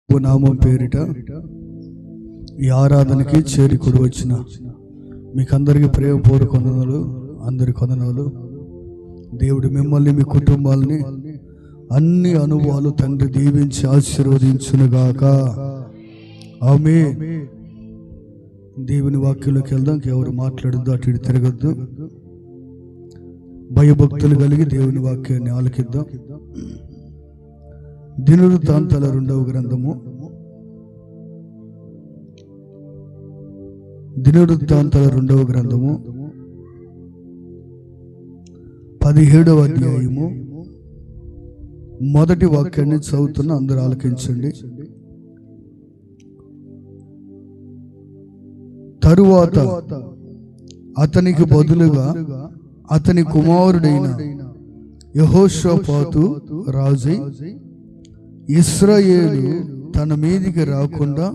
నామం పేరిట ఈ ఆరాధనకి చేరికొడి వచ్చిన మీకందరికీ ప్రేమపూర్వక వందనాలు. అందరి వందనాలు. దేవుడు మిమ్మల్ని మీ కుటుంబాలని అన్ని అనుభవాలు తండ్రి దీవించి ఆశీర్వదించునుగాక. ఆమేన్. దేవుని వాక్యంలోకి వెళ్దాం. ఎవరు మాట్లాడద్దు, అటు ఇటు తిరగద్దు. భయభక్తులు కలిగి దేవుని వాక్యాన్ని ఆలకిద్దాం. దినవృత్తాంతాల 2వ గ్రంథము, దినవృత్తాంతాల 2వ గ్రంథము 17వ అధ్యాయము మొదటి వాక్యాన్ని చదువుతున్న అందరూ ఆలకించండి. తరువాత అతనికి బదులుగా అతని కుమారుడైన యెహోషాపాతు రాజై ఇశ్రాయేలు తన మీదికి రాకుండా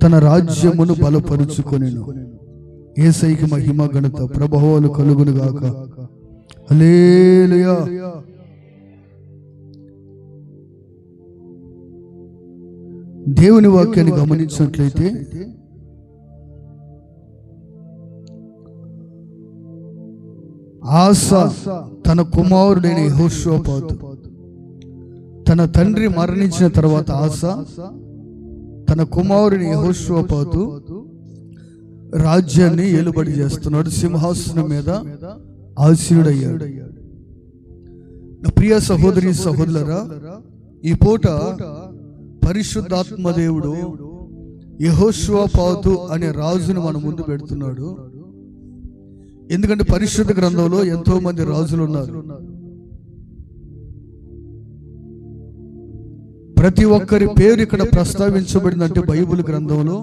తన రాజ్యమును బలపరుచుకొనెను. యేసయ్యకి మహిమ ఘనత ప్రభావాలు కలుగును గాక. హల్లెలూయా. దేవుని వాక్యాన్ని గమనించినట్లయితే ఆసా తన కుమారుడైన యెహోషాపాతు, తన తండ్రి మరణించిన తర్వాత ఆసా తన కుమారుడైన యెహోషాపాతు రాజ్యాన్ని ఏలుబడి చేస్తున్నాడు. సింహాసనం మీద ఆసీనుడయ్యాడు. నా ప్రియ సహోదరి సహోదరులారా, ఈ పూట పరిశుద్ధాత్మ దేవుడు యెహోషాపాతు అనే రాజును మన ముందు పెడుతున్నాడు. ఎందుకంటే పరిశుద్ధ గ్రంథంలో ఎంతో మంది రాజులు ఉన్నారు. ప్రతి ఒక్కరి పేరు ఇక్కడ ప్రస్తావించబడిందంటే బైబిల్ గ్రంథంలో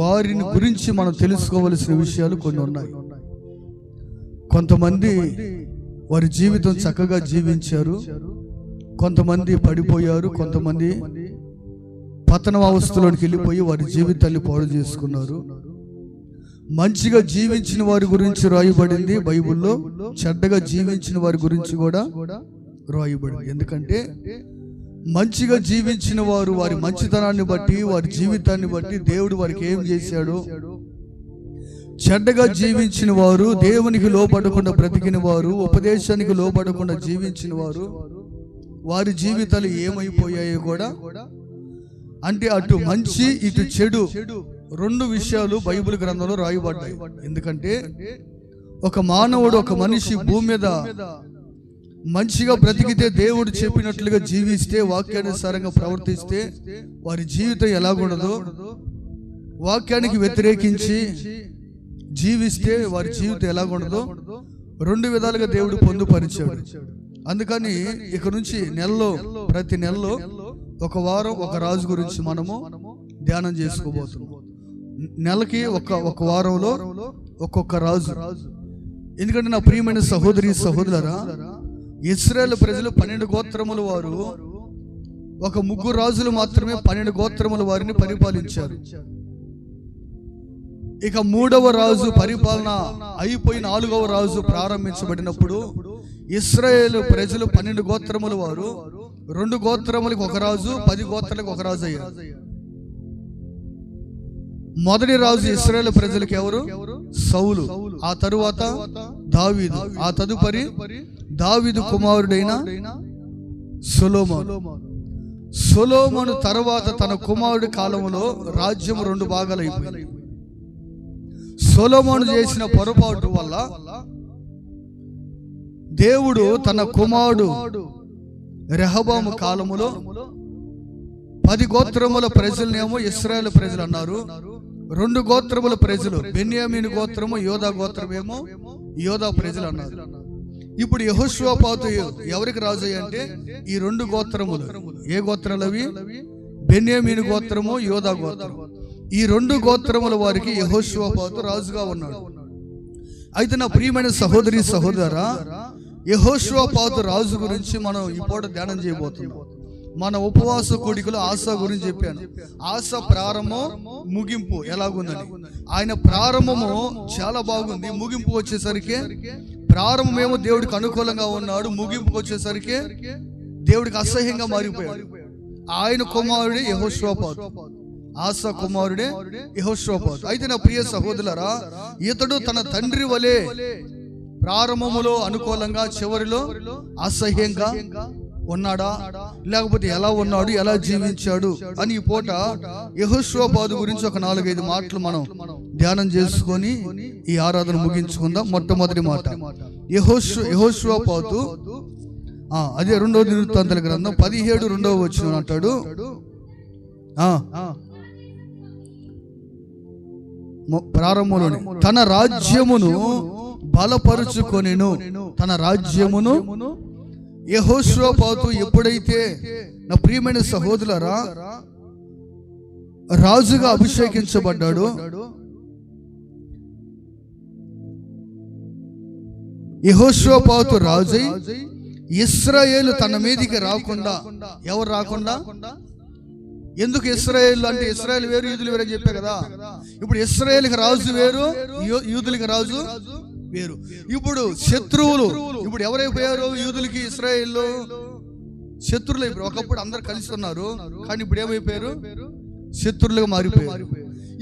వారిని గురించి మనం తెలుసుకోవలసిన విషయాలు కొన్ని ఉన్నాయి. కొంతమంది వారి జీవితం చక్కగా జీవించారు, కొంతమంది పడిపోయారు, కొంతమంది పతనావస్థలోకి వెళ్ళిపోయి వారి జీవితాన్ని పాడు చేసుకున్నారు. మంచిగా జీవించిన వారి గురించి రాయబడింది బైబిల్లో, చెడ్డగా జీవించిన వారి గురించి కూడా రాయబడింది. ఎందుకంటే మంచిగా జీవించిన వారు వారి మంచితనాన్ని బట్టి, వారి జీవితాన్ని బట్టి దేవుడు వారికి ఏం చేశాడు, చెడ్డగా జీవించిన వారు, దేవునికి లోబడకుండా బ్రతికిన వారు, ఉపదేశానికి లోబడకుండా జీవించిన వారు, వారి జీవితాలు ఏమైపోయాయో కూడా, అంటే అటు మంచి ఇటు చెడు 2 విషయాలు బైబిల్ గ్రంథంలో రాయబడ్డాయి. ఎందుకంటే ఒక మానవుడు, ఒక మనిషి భూమి మీద మంచిగా బ్రతికితే, దేవుడు చెప్పినట్లుగా జీవిస్తే, వాక్యానుసారంగా ప్రవర్తిస్తే వారి జీవితం ఎలాగుండదో, వాక్యానికి వ్యతిరేకించి జీవిస్తే వారి జీవితం ఎలాగుండదో 2 విధాలుగా దేవుడు పొందుపరిచాడు. అందుకని ఇక నుంచి ప్రతి నెలలో ఒక వారం ఒక రాజు గురించి మనము ధ్యానం చేసుకోబోతున్నాం. నెలకి ఒక వారంలో ఒక్కొక్క రాజు. ఎందుకంటే నా ప్రియమైన సహోదరి సహోదరులారా, ఇశ్రాయేలు ప్రజలు 12 గోత్రముల వారు, ఒక 3 రాజులు మాత్రమే 12 గోత్రముల వారిని పరిపాలించారు. ఇక 3వ రాజు పరిపాలన అయిపోయి 4వ రాజు ప్రారంభించబడినప్పుడు ఇశ్రాయేలు ప్రజలు 12 గోత్రముల వారు 2 గోత్రములకు ఒక రాజు, 10 గోత్రాలకు ఒక రాజు అయ్యారు. మొదటి రాజు ఇశ్రాయేలు ప్రజలకు ఎవరు? సౌలు. ఆ తరువాత దావీదు. ఆ తదుపరి దావీదు కుమారుడైన సొలొమోను తర్వాత తన కుమారుడి కాలంలో రాజ్యం 2 భాగాలు అయిపోయింది. సొలొమోను చేసిన పొరపాటు వల్ల దేవుడు తన కుమారుడు రెహబాము కాలములో 10 గోత్రముల ప్రజలనేమో ఇశ్రాయేలు ప్రజలు అన్నారు, 2 గోత్రముల ప్రజలు బెన్యామీను గోత్రము, యోధా గోత్రమేమో యోధా ప్రజలు అన్నారు. ఇప్పుడు యెహోషాపాతు ఎవరికి రాజు అంటే ఈ 2 గోత్రములు. ఏ గోత్రాలు అవి? బెన్యామీను గోత్రము, యోధా గోత్రం. ఈ 2 గోత్రముల వారికి యెహోషాపాతు రాజుగా ఉన్నాడు. అయితే నా ప్రియమైన సహోదరి సహోదరా, యెహోషాపాతు రాజు గురించి మనం ఈ పూట ధ్యానం చేయబోతున్నాం. మన ఉపవాస కూడికలో ఆశా గురించి చెప్పాను. ఆశ ప్రారంభం ముగింపు ఎలాగుందని. ఆయన ప్రారంభము చాలా బాగుంది, ముగింపు వచ్చేసరికి ప్రారంభమేమో దేవుడికి అనుకూలంగా ఉన్నాడు, ముగింపుకు వచ్చేసరికి దేవుడికి అసహ్యంగా మారిపోయాడు. ఆయన కుమారుడే యెహోషాపాతు, ఆసా కుమారుడే యెహోషాపాతు. అయితే నా ప్రియ సహోదరులారా, ఇతడు తన తండ్రి వలె ప్రారంభములో అనుకూలంగా చివరిలో అసహ్యంగా ఉన్నాడా, లేకపోతే ఎలా ఉన్నాడు, ఎలా జీవించాడు అని ఈ పూట యెహోషాపాతు గురించి ఒక 4-5 మాటలు మనం ధ్యానం చేసుకొని ఈ ఆరాధన ముగించుకుందాం. మొట్టమొదటి మాట, యెహోషాపాతు అదే 2వ దినవృత్తాంతాల గ్రంథం 17:2 అంటాడు, ప్రారంభంలోనే తన రాజ్యమును బలపరుచుకొనెను. తన రాజ్యమును యెహోషాపాతు ఎప్పుడైతే, నా ప్రియమైన సహోదరులారా, రాజుగా అభిషేకించబడ్డాడు, యెహోషాపాతు రాజై ఇశ్రాయేలు తన మీదికి రాకుండా, ఎవరు రాకుండా, ఎందుకు ఇశ్రాయేలు అంటే ఇశ్రాయేల్ వేరు యూదులు వేరు అని చెప్పా కదా. ఇప్పుడు ఇశ్రాయేల్కి రాజు వేరు, యూదులకి రాజు వేరు. ఇప్పుడు శత్రువులు, ఇప్పుడు ఎవరైపోయారు? యూదులకి ఇశ్రాయేలు శత్రువులు అయిపోయారు. ఒకప్పుడు అందరు కలిసి ఉన్నారు, కానీ ఇప్పుడు ఏమైపోయారు? శత్రువులుగా మారిపోయారు.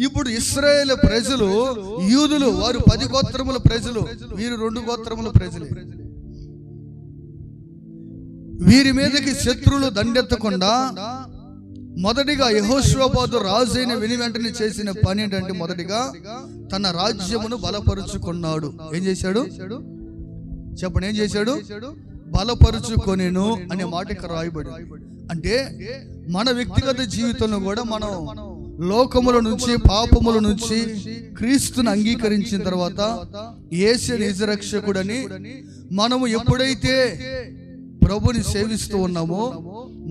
ఇప్పుడు ఇశ్రాయేల్ ప్రజలు, యూదులు వారు 10 గోత్రముల ప్రజలు, వీరు 2 గోత్రముల ప్రజలే. వీరి మీదకి శత్రువులు దండెత్తకుండా మొదటిగా యెహోషాపాతు రాజు అయిన వెంటనే చేసిన పని ఏంటంటే, మొదటిగా తన రాజ్యమును బలపరుచుకున్నాడు. ఏం చేశాడు చెప్పండి? ఏం చేశాడు? బలపరుచుకొనెను అనే మాట ఇక్కడ రాయబడి. అంటే మన వ్యక్తిగత జీవితంలో కూడా మనం లోకముల నుంచి, పాపముల నుంచి క్రీస్తుని అంగీకరించిన తర్వాత యేసే నిజరక్షకుడని మనము ఎప్పుడైతే ప్రభుని సేవిస్తూ ఉన్నామో,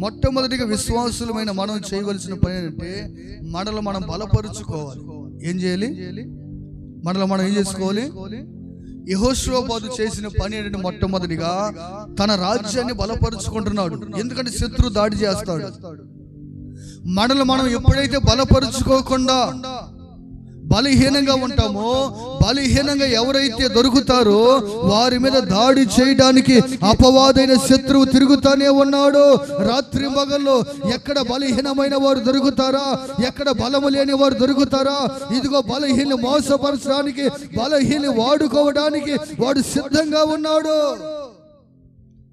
మొట్టమొదటిగా విశ్వాసులమైన మనం చేయవలసిన పని ఏంటంటే, మనల్ని మనం బలపరుచుకోవాలి. ఏం చేయాలి? మనల్ని మనం ఏం చేసుకోవాలి? యెహోషాపాతు చేసిన పని ఏంటంటే, మొట్టమొదటిగా తన రాజ్యాన్ని బలపరుచుకుంటున్నాడు. ఎందుకంటే శత్రు దాడి చేస్తాడు. మనల్ని మనం ఎప్పుడైతే బలపరుచుకోకుండా బలహీనంగా ఉంటామో, బలహీనంగా ఎవరైతే దొరుకుతారో వారి మీద దాడి చేయడానికి అపవాదైన శత్రువు తిరుగుతానే ఉన్నాడు. రాత్రి మగల్లో ఎక్కడ బలహీనమైన వారు దొరుకుతారా, ఎక్కడ బలము లేని వారు దొరుకుతారా, ఇదిగో బలహీన మోసపరచడానికి, బలహీన వాడుకోవడానికి వాడు సిద్ధంగా ఉన్నాడు.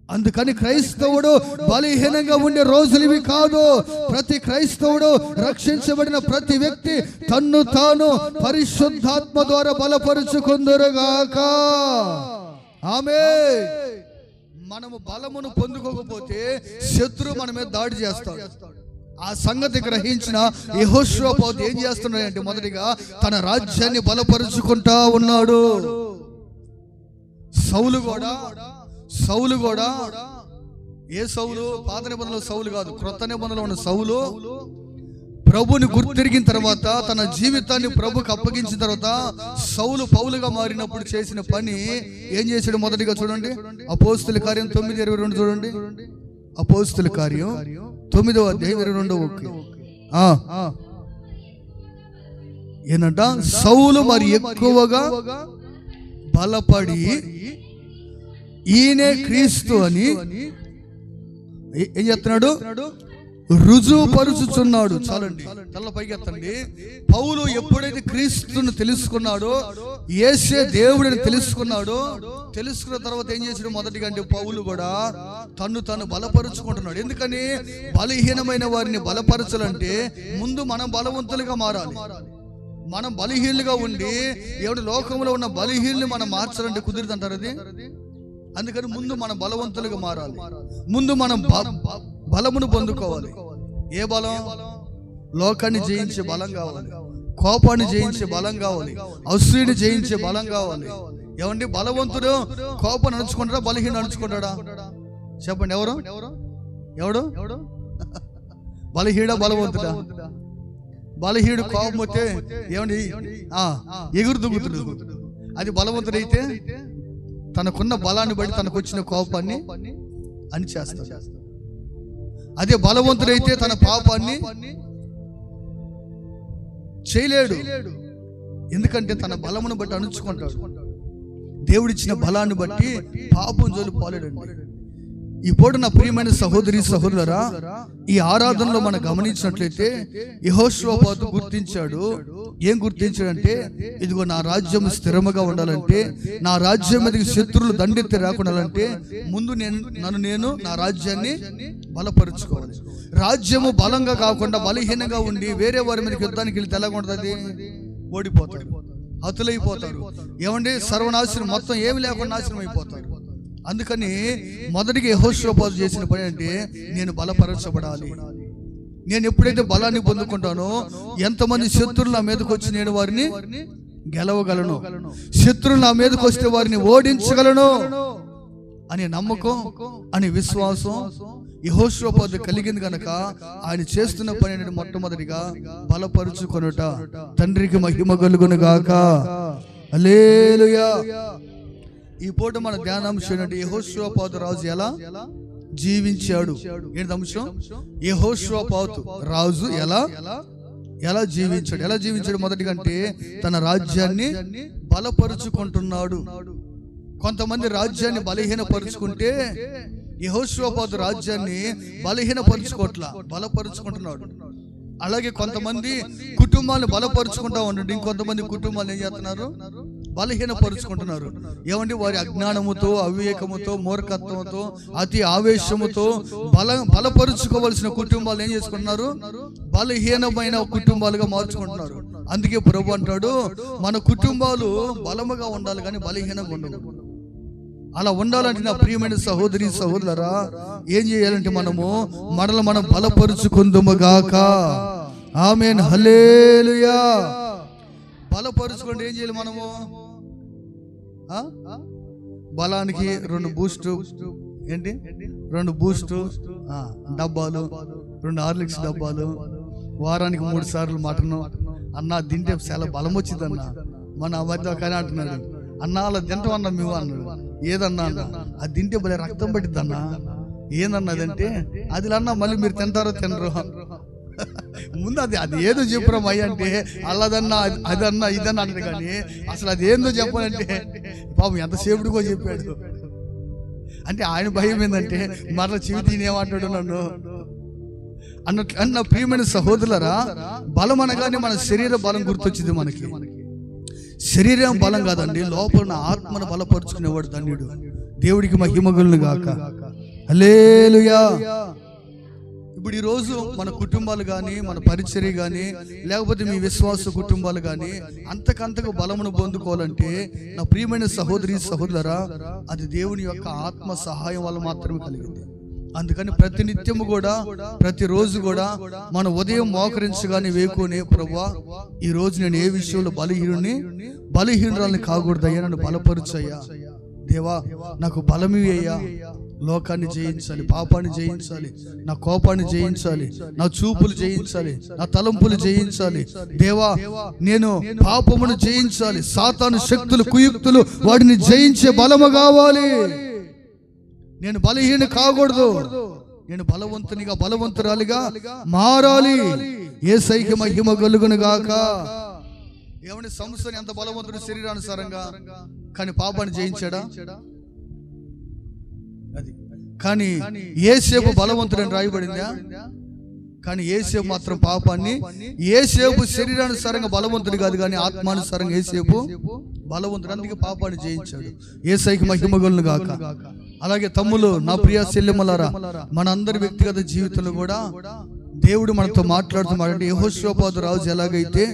అందుకని క్రైస్తవుడు బలహీనంగా ఉండే రోజులు ఇవి కాదు. ప్రతి క్రైస్తవుడు, రక్షించబడిన ప్రతి వ్యక్తి తన్ను తాను పరిశుద్ధాత్మ ద్వారా బలపరుచుకుందురుగాక. ఆమేన్. మనము బలమును పొందుకోకపోతే శత్రువు మన మీద దాడి చేస్తాడు. ఆ సంగతి గ్రహించిన యెహోషాపాతు ఏం చేస్తున్నాడంటే, మొదటిగా తన రాజ్యాన్ని బలపరుచుకుంటా ఉన్నాడు. సౌలు కూడా ఏ సౌలు? పాత నిబంధనలో సౌలు కాదు, క్రొత్త నిబంధనలో ఉన్న సౌలు ప్రభుని గుర్తిరిగిన తర్వాత, తన జీవితాన్ని ప్రభుకి అప్పగించిన తర్వాత సౌలు పౌలుగా మారినప్పుడు చేసిన పని ఏం చేశాడు? మొదటిగా చూడండి, అపోస్తుల కార్యం 9:22 చూడండి. అపోస్తుల కార్యం 9వ అధ్యాయం 22. ఏనంట, సౌలు మరి ఎక్కువగా బలపడి ఈయనే క్రీస్తు అని ఏం చెప్తున్నాడు? రుజువుపరుచుచున్నాడు. చాలండి, తల పైకెత్తండి. పౌలు ఎప్పుడైతే క్రీస్తును తెలుసుకున్నాడో, యేసే దేవుడిని తెలుసుకున్నాడో, తెలుసుకున్న తర్వాత ఏం చేశాడు? మొదటిగా అంటే పౌలు కూడా తను బలపరుచుకుంటున్నాడు. ఎందుకని? బలహీనమైన వారిని బలపరచాలంటే ముందు మనం బలవంతులుగా మారాలి. మనం బలహీనులుగా ఉండి ఎవరి లోకంలో ఉన్న బలహీనులు మనం మార్చాలంటే కుదిరిదంటారు అది. అందుకని ముందు మనం బలవంతులుగా మారాలి. ముందు మనం బలమును పొందుకోవాలి. ఏ బలం? లోకాన్ని జయించే బలం కావాలి, కోపాన్ని జయించే బలం కావాలి, అసూయని జయించే బలం కావాలి. ఏమండి, బలవంతుడు కోపాన్ని అణుచుకుంటాడా, బలహీన అణుచుకుంటాడా? చెప్పండి, ఎవడు? బలహీన బలవంతుడా? బలహీనుడు కోపం వస్తే ఏమండి ఎగురు దుగ్గుతుడు. అది బలవంతుడైతే తనకున్న బలాన్ని బట్టి తనకు వచ్చిన కోపాన్ని అణిచేస్తాడు. అదే బలవంతుడైతే తన పాపాన్ని చేయలేడు. ఎందుకంటే తన బలమును బట్టి అణుచుకుంటాడు. దేవుడిచ్చిన బలాన్ని బట్టి పాపం జోలి పోలేడండి. ఇప్పుడు నా ప్రియమైన సహోదరి సహోదరులారా, ఈ ఆరాధనలో మనం గమనించినట్లయితే యెహోషువపాతు గుర్తించాడు. ఏం గుర్తించాడంటే, ఇదిగో నా రాజ్యం స్థిరముగా ఉండాలంటే, నా రాజ్యం మీదకి శత్రువులు దండెత్తి రాకుండాలంటే ముందు నేను నా రాజ్యాన్ని బలపరుచుకోవాలి. రాజ్యము బలంగా కాకుండా బలహీనంగా ఉండి వేరే వారి మీదకి యుద్ధానికి వెళ్తే ఎలాగ ఉంటుంది? ఓడిపోతారు, హతులైపోతారు. ఏమండి, సర్వనాశనం, మొత్తం ఏమి లేకుండా నాశనం అయిపోతారు. అందుకని మొదటిగా యెహోషువపాతు చేసిన పని అంటే, నేను బలపరచబడాలి. నేను ఎప్పుడైతే బలాన్ని పొందుకుంటానో ఎంతమంది శత్రువులు నా మీదకి వచ్చి నేను వారిని గెలవగలను, శత్రువులు నా మీదకి వస్తే వారిని ఓడించగలను అనే నమ్మకం, అనే విశ్వాసం యెహోషువపాతు కలిగింది కనుక ఆయన చేస్తున్న పని మొట్టమొదటిగా బలపరుచుకొనుట. తండ్రికి మహిమ కలుగును గాక. హల్లెలూయా. ఈ పూట మన ధ్యానాంశం ఏంటంటే, యెహోషువపాతు రాజు ఎలా జీవించాడు. ఏంటి అంశం? యెహోషువపాతు రాజు ఎలా జీవించాడు. ఎలా జీవించాడు? మొదటిగా అంటే తన రాజ్యాన్ని బలపరుచుకుంటున్నాడు. కొంతమంది రాజ్యాన్ని బలహీనపరుచుకుంటే, యెహోషువపాతు రాజ్యాన్ని బలపరుచుకుంటున్నాడు. అలాగే కొంతమంది కుటుంబాన్ని బలపరుచుకుంటా ఉండండి, ఇంకొంతమంది కుటుంబాలు ఏం చేస్తున్నారు? బలహీనపరుచుకుంటున్నారు. ఏమంటే వారి అజ్ఞానముతో, అవివేకముతో, మూర్ఖత్వంతో, అతి ఆవేశముతో బలపరుచుకోవలసిన కుటుంబాలు ఏం చేసుకుంటున్నారు? బలహీనమైన కుటుంబాలుగా మార్చుకుంటున్నారు. అందుకే ప్రభు అంటాడు, మన కుటుంబాలు బలముగా ఉండాలి కానీ బలహీనంగా ఉండవు. అలా ఉండాలంటే నా ప్రియమైన సహోదరి సహోదరులారా, ఏం చేయాలంటే మనం బలపరుచుకుందుముగాక. ఆమేన్, హల్లెలూయా. బలపరుచుకుంటే ఏం చేయాలి? బలానికి 2 బూస్ట్ డబ్బాలు, 2 హార్లిక్స్ డబ్బాలు, వారానికి 3 సార్లు మటన్. అన్న తింటే చాలా బలం వచ్చిందన్న. మన మధ్య కానీ అంటున్నాడు, అన్న అలా తింటాం అన్న మేము అన్నాడు. ఏదన్నా అన్న, అది తింటే భలే రక్తం పట్టిద్దన్నా. ఏందన్నదంటే, అది అన్నా మళ్ళీ మీరు తింటారో తినరు. ముందు అది ఏదో చెప్పురా అయ్య అంటే, అల్లదన్నా అదన్నా ఇదన్నా అంటే, కానీ అసలు అది ఏందో చెప్పాలంటే పాపం ఎంతసేపుడుకో చెప్పాడు. అంటే ఆయన భయం ఏంటంటే, మరల చెవితి ఏమంటాడు నన్ను అన్న. ప్రియమైన సహోదరులారా, బలం అనగానే మన శరీర బలం గుర్తొచ్చింది మనకి. శరీరం బలం కాదండి, లోపల ఆత్మను బలపరుచుకునేవాడు ధన్యుడు. దేవుడికి మహిమ కలుగును గాక. హల్లెలూయా. ఇప్పుడు ఈరోజు మన కుటుంబాలు కానీ, మన పరిచర్య కానీ, లేకపోతే మీ విశ్వాస కుటుంబాలు కానీ అంతకంతకు బలమును పొందుకోవాలంటే నా ప్రియమైన సహోదరి సహోదరులారా, అది దేవుని యొక్క ఆత్మ సహాయం వల్ల మాత్రమే కలిగింది. అందుకని ప్రతినిత్యము కూడా, ప్రతిరోజు కూడా మన ఉదయం మోకరించగానే వేకునే, ప్రభువా ఈ రోజు నేను ఏ విషయంలో బలహీనురాలని కాకూడదయ్యా, నన్ను బలపరుచయ్యా. దేవా నాకు బలమివయ్యా. లోకాన్ని జయించాలి, పాపాన్ని జయించాలి, నా కోపాన్ని జయించాలి, నా చూపులు జయించాలి, నా తలంపులు జయించాలి. దేవా నేను పాపమును జయించాలి, సాతాను శక్తులు, కుయుక్తులు వాటిని జయించే బలము కావాలి. నేను బలహీన కాకూడదు, నేను బలవంతురాలిగా మారాలి. యేసయ్యకి మహిమ కలుగును గాక. ఏమని సంస్థని ఎంత బలవంతుడు శరీరానుసారంగా, కానీ పాపాన్ని జయించాడా? అది కానీ యేసేపు బలవంతుడని రాయబడిందా? కానీ యేసేపు మాత్రం పాపాన్ని, యేసేపు శరీరానుసారంగా బలవంతుడు కాదు, కానీ ఆత్మానుసారంగా యేసేపు బలవంతుడు, అందుకే పాపాన్ని జయించాడు. యేసయ్యకి మహిమ కలుగును గాక. అలాగే తమ్ములు, నా ప్రియ చెల్లెమ్మలారా, మన అందరి వ్యక్తిగత జీవితంలో కూడా దేవుడు మనతో మాట్లాడుతున్నాడంటే, యెహోషువపాతు రాజు ఎలాగైతే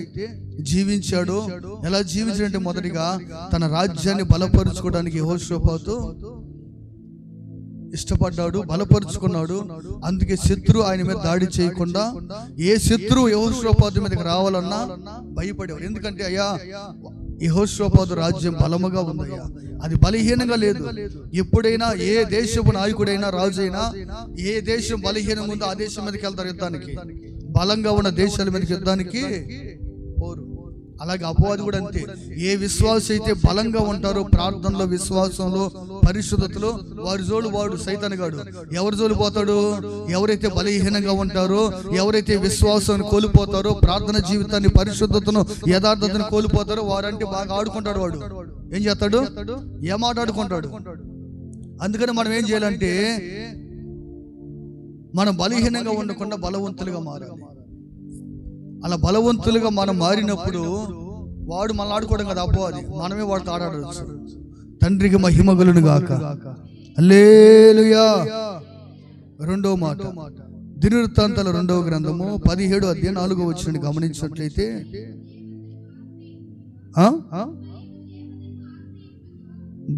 జీవించాడో, ఎలా జీవించాడంటే మొదటిగా తన రాజ్యాన్ని బలపరుచుకోవడానికి యెహోషువపాతు ఇష్టపడ్డాడు, బలపరుచుకున్నాడు. అందుకే శత్రువు ఆయన మీద దాడి చేయకుండా, ఏ శత్రువు యెహోషువపాతు మీదకి రావాలన్నా భయపడేవారు. ఎందుకంటే అయ్యా యెహోషువపాతు రాజ్యం బలముగా ఉందయ్యా, అది బలహీనంగా లేదు. ఎప్పుడైనా ఏ దేశపు నాయకుడైనా, రాజు అయినా, ఏ దేశం బలహీనంగా ఉందో ఆ దేశం మీదకి వెళ్తారు యుద్ధానికి. బలంగా ఉన్న దేశాల మీదకి యుద్ధానికి పోరు. అలాగే అపవాది కూడా అంతే. ఏ విశ్వాస అయితే బలంగా ఉంటారో, ప్రార్థనలో, విశ్వాసంలో, పరిశుద్ధతలో, వారి జోలు వాడు సైతానుగాడు. ఎవరి జోలు పోతాడు? ఎవరైతే బలహీనంగా ఉంటారో, ఎవరైతే విశ్వాసాన్ని కోల్పోతారో, ప్రార్థన జీవితాన్ని, పరిశుద్ధతను, యథార్థతను కోల్పోతారో వారంటే బాగా ఆడుకుంటాడు. వాడు ఏం చేస్తాడు? ఏమాట ఆడుకుంటాడు. అందుకని మనం ఏం చేయాలంటే మనం బలహీనంగా ఉండకుండా బలవంతులుగా మారాలి. అలా బలవంతులుగా మనం మారినప్పుడు వాడు మనల్ని ఆడుకోవడం కదా అపవాది, మనమే వాడితో ఆడాడవచ్చు. తండ్రికి మహిమ కలుగును గాక. హల్లెలూయా. రెండో మాట, దినవృత్తాంతాల 2వ గ్రంథము 17వ అధ్యాయం 4వ వచనాన్ని గమనించినట్లయితే,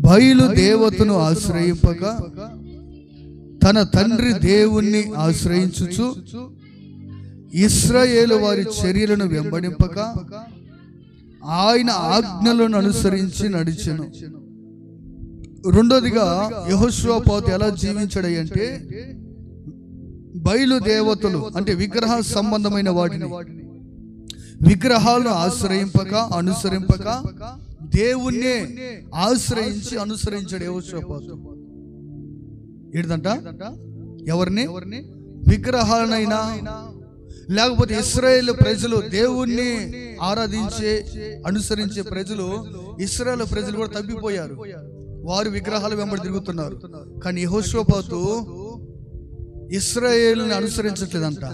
బయలు దేవతను ఆశ్రయింపక తన తండ్రి దేవుణ్ణి ఆశ్రయించుచు ఇశ్రాయేలు వారి చర్యలను వెంబడింపక ఆయన ఆజ్ఞలను అనుసరించి నడిచెను. రెండోదిగా యెహోషువపాతు ఎలా జీవించాడంటే, బయలు దేవతలు అంటే విగ్రహ సంబంధమైన వాటిని, విగ్రహాలను అనుసరింపక దేవుణ్ణే ఆశ్రయించి అనుసరించాడు యెహోషువపాతు. ఏంటంట? ఎవరిని? విగ్రహాలనైనా లేకపోతే ఇశ్రాయేల్ ప్రజలు దేవుణ్ణి ఆరాధించే అనుసరించే ప్రజలు, ఇశ్రాయేల్ ప్రజలు కూడా తప్పిపోయారు. వారు విగ్రహాల వెంబడి తిరుగుతున్నారు. కానీ యెహోషువపాతు ఇశ్రాయేలుని అనుసరించట్లేదంట,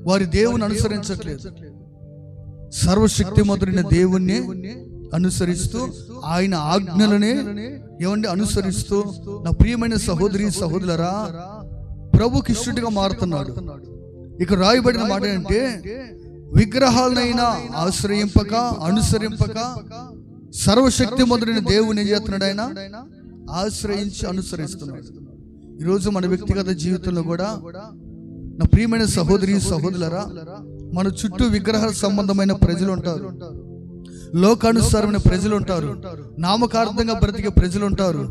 వారి దేవుని అనుసరించట్లేదు. సర్వశక్తిమంతుడైన దేవుణ్ణి అనుసరిస్తూ ఆయన ఆజ్ఞలనే అనుసరిస్తూ, నా ప్రియమైన సహోదరి సహోదరులారా, ప్రభుకి ఇష్టడుగా మారుతున్నాడు. ఇక రాయబడిన మాట ఏంటంటే, విగ్రహాలనైనా ఆశ్రయింపక అనుసరింపక సర్వశక్తిమంతుడైన దేవుని ఏం చేస్తున్నాడు? ఆయన ఆశ్రయించి అనుసరిస్తున్నాడు. ఈరోజు మన వ్యక్తిగత జీవితంలో కూడా నా ప్రియమైన సహోదరి సహోదరులారా, మన చుట్టూ విగ్రహ సంబంధమైన ప్రజలు ఉంటారు, లోకానుసారమైన ప్రజలు ఉంటారు, నామకార్థంగా బ్రతికే ప్రజలు ఉంటారు,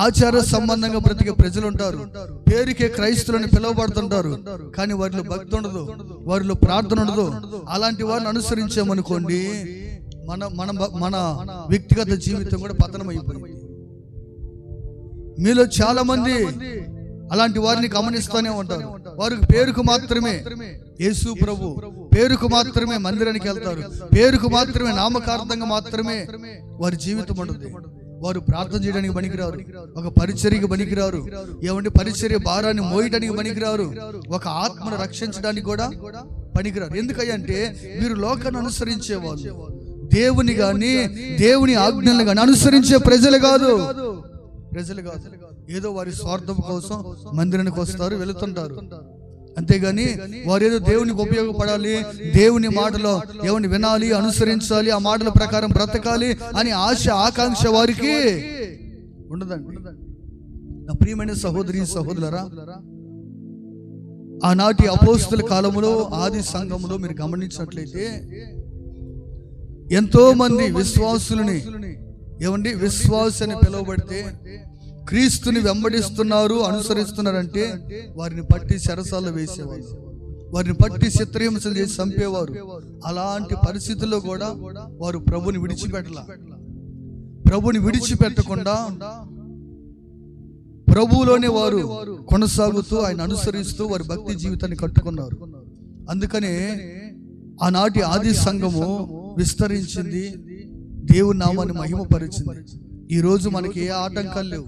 ఆచార సంబంధంగా బ్రతికే ప్రజలు ఉంటారు, పేరుకే క్రైస్తవులని పిలువబడుతుంటారు. కానీ వారిలో భక్తి ఉండదు, వారిలో ప్రార్థన ఉండదు. అలాంటి వారిని అనుసరించామనుకోండి, మన మన మన వ్యక్తిగత జీవితం కూడా పతనమైపోయింది. మీలో చాలా మంది అలాంటి వారిని గమనిస్తూనే ఉంటారు. వారికి పేరుకు మాత్రమే యేసు ప్రభు, పేరుకు మాత్రమే మందిరానికి వెళ్తారు, పేరుకు మాత్రమే నామకార్థంగా మాత్రమే వారి జీవితం ఉంటుంది. వారు ప్రార్థన చేయడానికి పనికిరారు, ఒక పరిచర్యకి పనికిరారు, ఏమంటే పరిచర్య భారాన్ని మోయడానికి పనికిరారు, ఒక ఆత్మను రక్షించడానికి కూడా పనికిరారు. ఎందుకంటే వీరు లోకాన్ని అనుసరించేవాళ్ళు, దేవుని గాని దేవుని ఆజ్ఞలను గాని అనుసరించే ప్రజలు కాదు. ఏదో వారి స్వార్థం కోసం మందిరానికి వస్తారు, వెళుతుంటారు. అంతేగాని వారు ఏదో దేవునికి ఉపయోగపడాలి, దేవుని మాటలో ఎవరిని వినాలి, అనుసరించాలి, ఆ మాటల ప్రకారం బ్రతకాలి అని ఆశ ఆకాంక్ష వారికి ఉండదండి. నా ప్రియమైన సహోదరి సహోదరులారా, ఆనాటి అపోస్తుల కాలంలో ఆది సంఘములో మీరు గమనించినట్లయితే ఎంతో మంది విశ్వాసులని విశ్వాస అని పిలువబడితే క్రీస్తుని వెంబడిస్తున్నారు, అనుసరిస్తున్నారంటే వారిని పట్టి చెరసాల్లో వేసేవారు, వారిని పట్టి చిత్రహింసలు చేసి చంపేవారు. అలాంటి పరిస్థితుల్లో కూడా వారు ప్రభుని విడిచిపెట్టకుండా ప్రభువులోనే వారు కొనసాగుతూ ఆయన అనుసరిస్తూ వారి భక్తి జీవితాన్ని కట్టుకున్నారు. అందుకనే ఆనాటి ఆది సంఘము విస్తరించింది, దేవుని నామాన్ని మహిమపరిచింది. ఈరోజు మనకి ఏ ఆటంకాలు లేవు,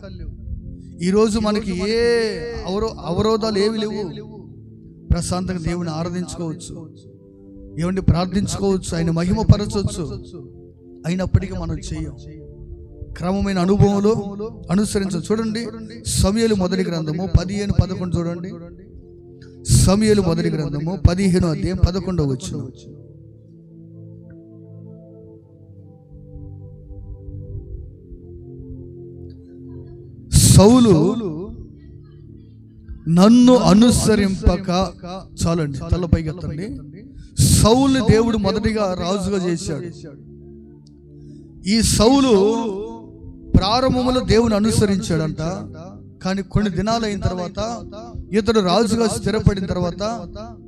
ఈరోజు మనకి ఏ అవరోధాలు ఏవి లేవు. ప్రశాంతంగా దేవుని ఆరాధించుకోవచ్చు, ప్రార్థించుకోవచ్చు, ఆయన మహిమపరచవచ్చు. అయినప్పటికీ మనం చేయం, క్రమమైన అనుభవంలో అనుసరించవచ్చు. చూడండి, సమూయేలు మొదటి గ్రంథము 15:11 చూడండి. సమూయేలు మొదటి గ్రంథము 15వ అధ్యాయం 11వ వచనం. సౌలు నన్ను అనుసరింపక, చాలండి తలపైకి ఎత్తండి. సౌలు దేవుడు మొదటిగా రాజుగా చేశాడు. ఈ సౌలు ప్రారంభంలో దేవుని అనుసరించాడంట. కానీ కొన్ని దినాలు అయిన తర్వాత, ఇతడు రాజుగా స్థిరపడిన తర్వాత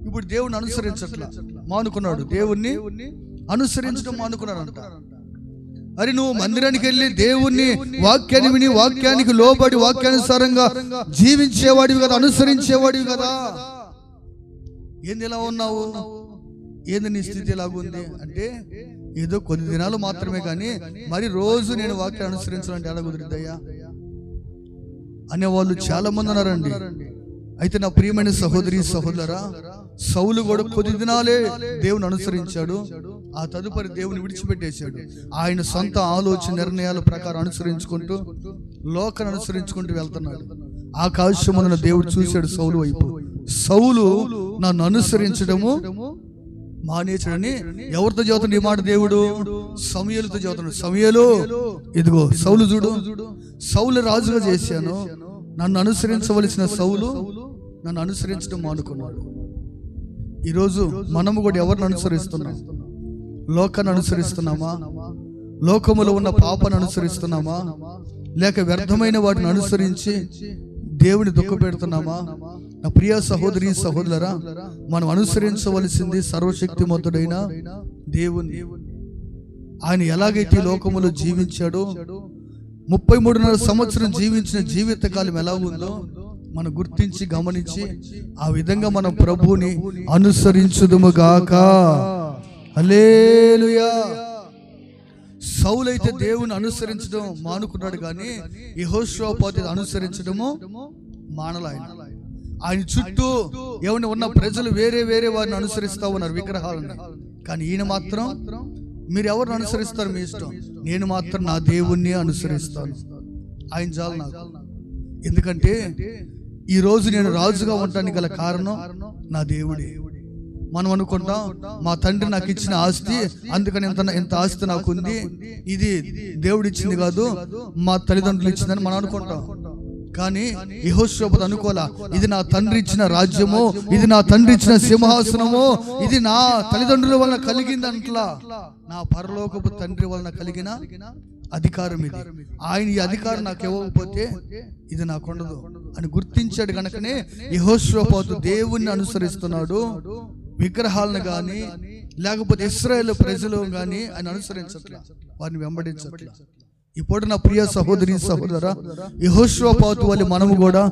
ఇప్పుడు దేవుని అనుసరించట్లా, మానుకున్నాడు. దేవుణ్ణి అనుసరించడం మానుకున్నాడంట. అరే, నువ్వు మందిరానికి వెళ్ళి దేవుణ్ణి వాక్యాన్ని విని వాక్యానికి లోబడి వాక్యానుసారంగా జీవించేవాడివి కదా, అనుసరించేవాడివి కదా, ఏంది ఇలా ఉన్నావు, ఏంది నీ స్థితి ఎలాగుంది అంటే, ఏదో కొన్ని దినాలు మాత్రమే, కానీ మరి రోజు నేను వాక్యాన్ని అనుసరించాలంటే ఎలా కుదిరిద్దయ్యా? అనేవాళ్ళు చాలా మంది ఉన్నారండి. అయితే నా ప్రియమైన సహోదరి సహోదరా, సౌలు కూడా కొద్ది దినాలే దేవుని అనుసరించాడు, ఆ తదుపరి దేవుని విడిచిపెట్టేశాడు. ఆయన సొంత ఆలోచన నిర్ణయాల ప్రకారం అనుసరించుకుంటూ లోకాన్ని అనుసరించుకుంటూ వెళ్తున్నాడు. ఆకాశమున దేవుడు చూశాడు సౌలు వైపు. సౌలు నన్ను అనుసరించడము మానేశాడని ఎవరితో చదువుతాడు ఈ మాట? దేవుడు సమూయేలుతో చదువుతున్నాడు. సమూయేలు, ఇదిగో సౌలు చూడు, సౌలు రాజుగా చేశాను, నన్ను అనుసరించవలసిన సౌలు నన్ను అనుసరించడం మానుకున్నాడు. ఈరోజు మనము కూడా ఎవరిని అనుసరిస్తున్నాం? లోకాన్ని అనుసరిస్తున్నామా? లోకములో ఉన్న పాపను అనుసరిస్తున్నామా? లేక వ్యర్థమైన వాటిని అనుసరించి దేవుని దుఃఖ పెడుతున్నామా? నా ప్రియ సహోదరి సహోదరులారా, మనం అనుసరించవలసింది సర్వశక్తిమంతుడైన దేవుని. ఆయన ఎలాగైతే లోకములో జీవించాడో, 33.5 సంవత్సరం జీవించిన జీవితకాలం ఎలా ఉందో మనం గుర్తించి గమనించి ఆ విధంగా మనం ప్రభువుని అనుసరించుదుముగాక. హల్లెలూయా. సౌలు అయితే దేవుని అనుసరించడం మానుకున్నాడు, కానీ యెహోషువ అనుసరించడము మానలా. ఆయన చుట్టూ ఏమైనా ఉన్న ప్రజలు వేరే వేరే వారిని అనుసరిస్తా ఉన్నారు, విగ్రహాలను. కానీ ఈయన మాత్రం, మీరు ఎవరిని అనుసరిస్తారు మీ ఇష్టం, నేను మాత్రం నా దేవుణ్ణి అనుసరిస్తాను. ఆయన చాలు నాకు. ఎందుకంటే ఈరోజు నేను రాజుగా ఉండడానికి గల కారణం నా దేవుడే. మనం అనుకుంటాం, మా తండ్రి నాకు ఇచ్చిన ఆస్తి, అందుకని ఇంత ఆస్తి నాకు ఉంది, ఇది దేవుడు ఇచ్చింది కాదు, మా తల్లిదండ్రులు ఇచ్చిందని మనం అనుకుంటాం. కానీ యెహోషువ అనుకోలా, ఇది నా తండ్రి ఇచ్చిన రాజ్యము, ఇది నా తండ్రి ఇచ్చిన సింహాసనము, ఇది నా తల్లిదండ్రుల వలన కలిగిందంట్లా, నా పరలోకపు తండ్రి వలన కలిగిన అధికారం ఇది. ఆయన ఈ అధికారం నాకు ఇవ్వకపోతే ఇది నాకు ఉండదు అని గుర్తించాడు. కనుకనే యెహోషువ దేవుణ్ణి అనుసరిస్తున్నాడు, విగ్రహాలను గాని లేకపోతే ఇశ్రాయేలు ప్రజలు గాని ఆయన అనుసరించట్లా, వారిని వెంబడించట్లా. ఇప్పుడు నా ప్రియ సహోదరి సహోదరా, యెహోషువ వలె మనము కూడా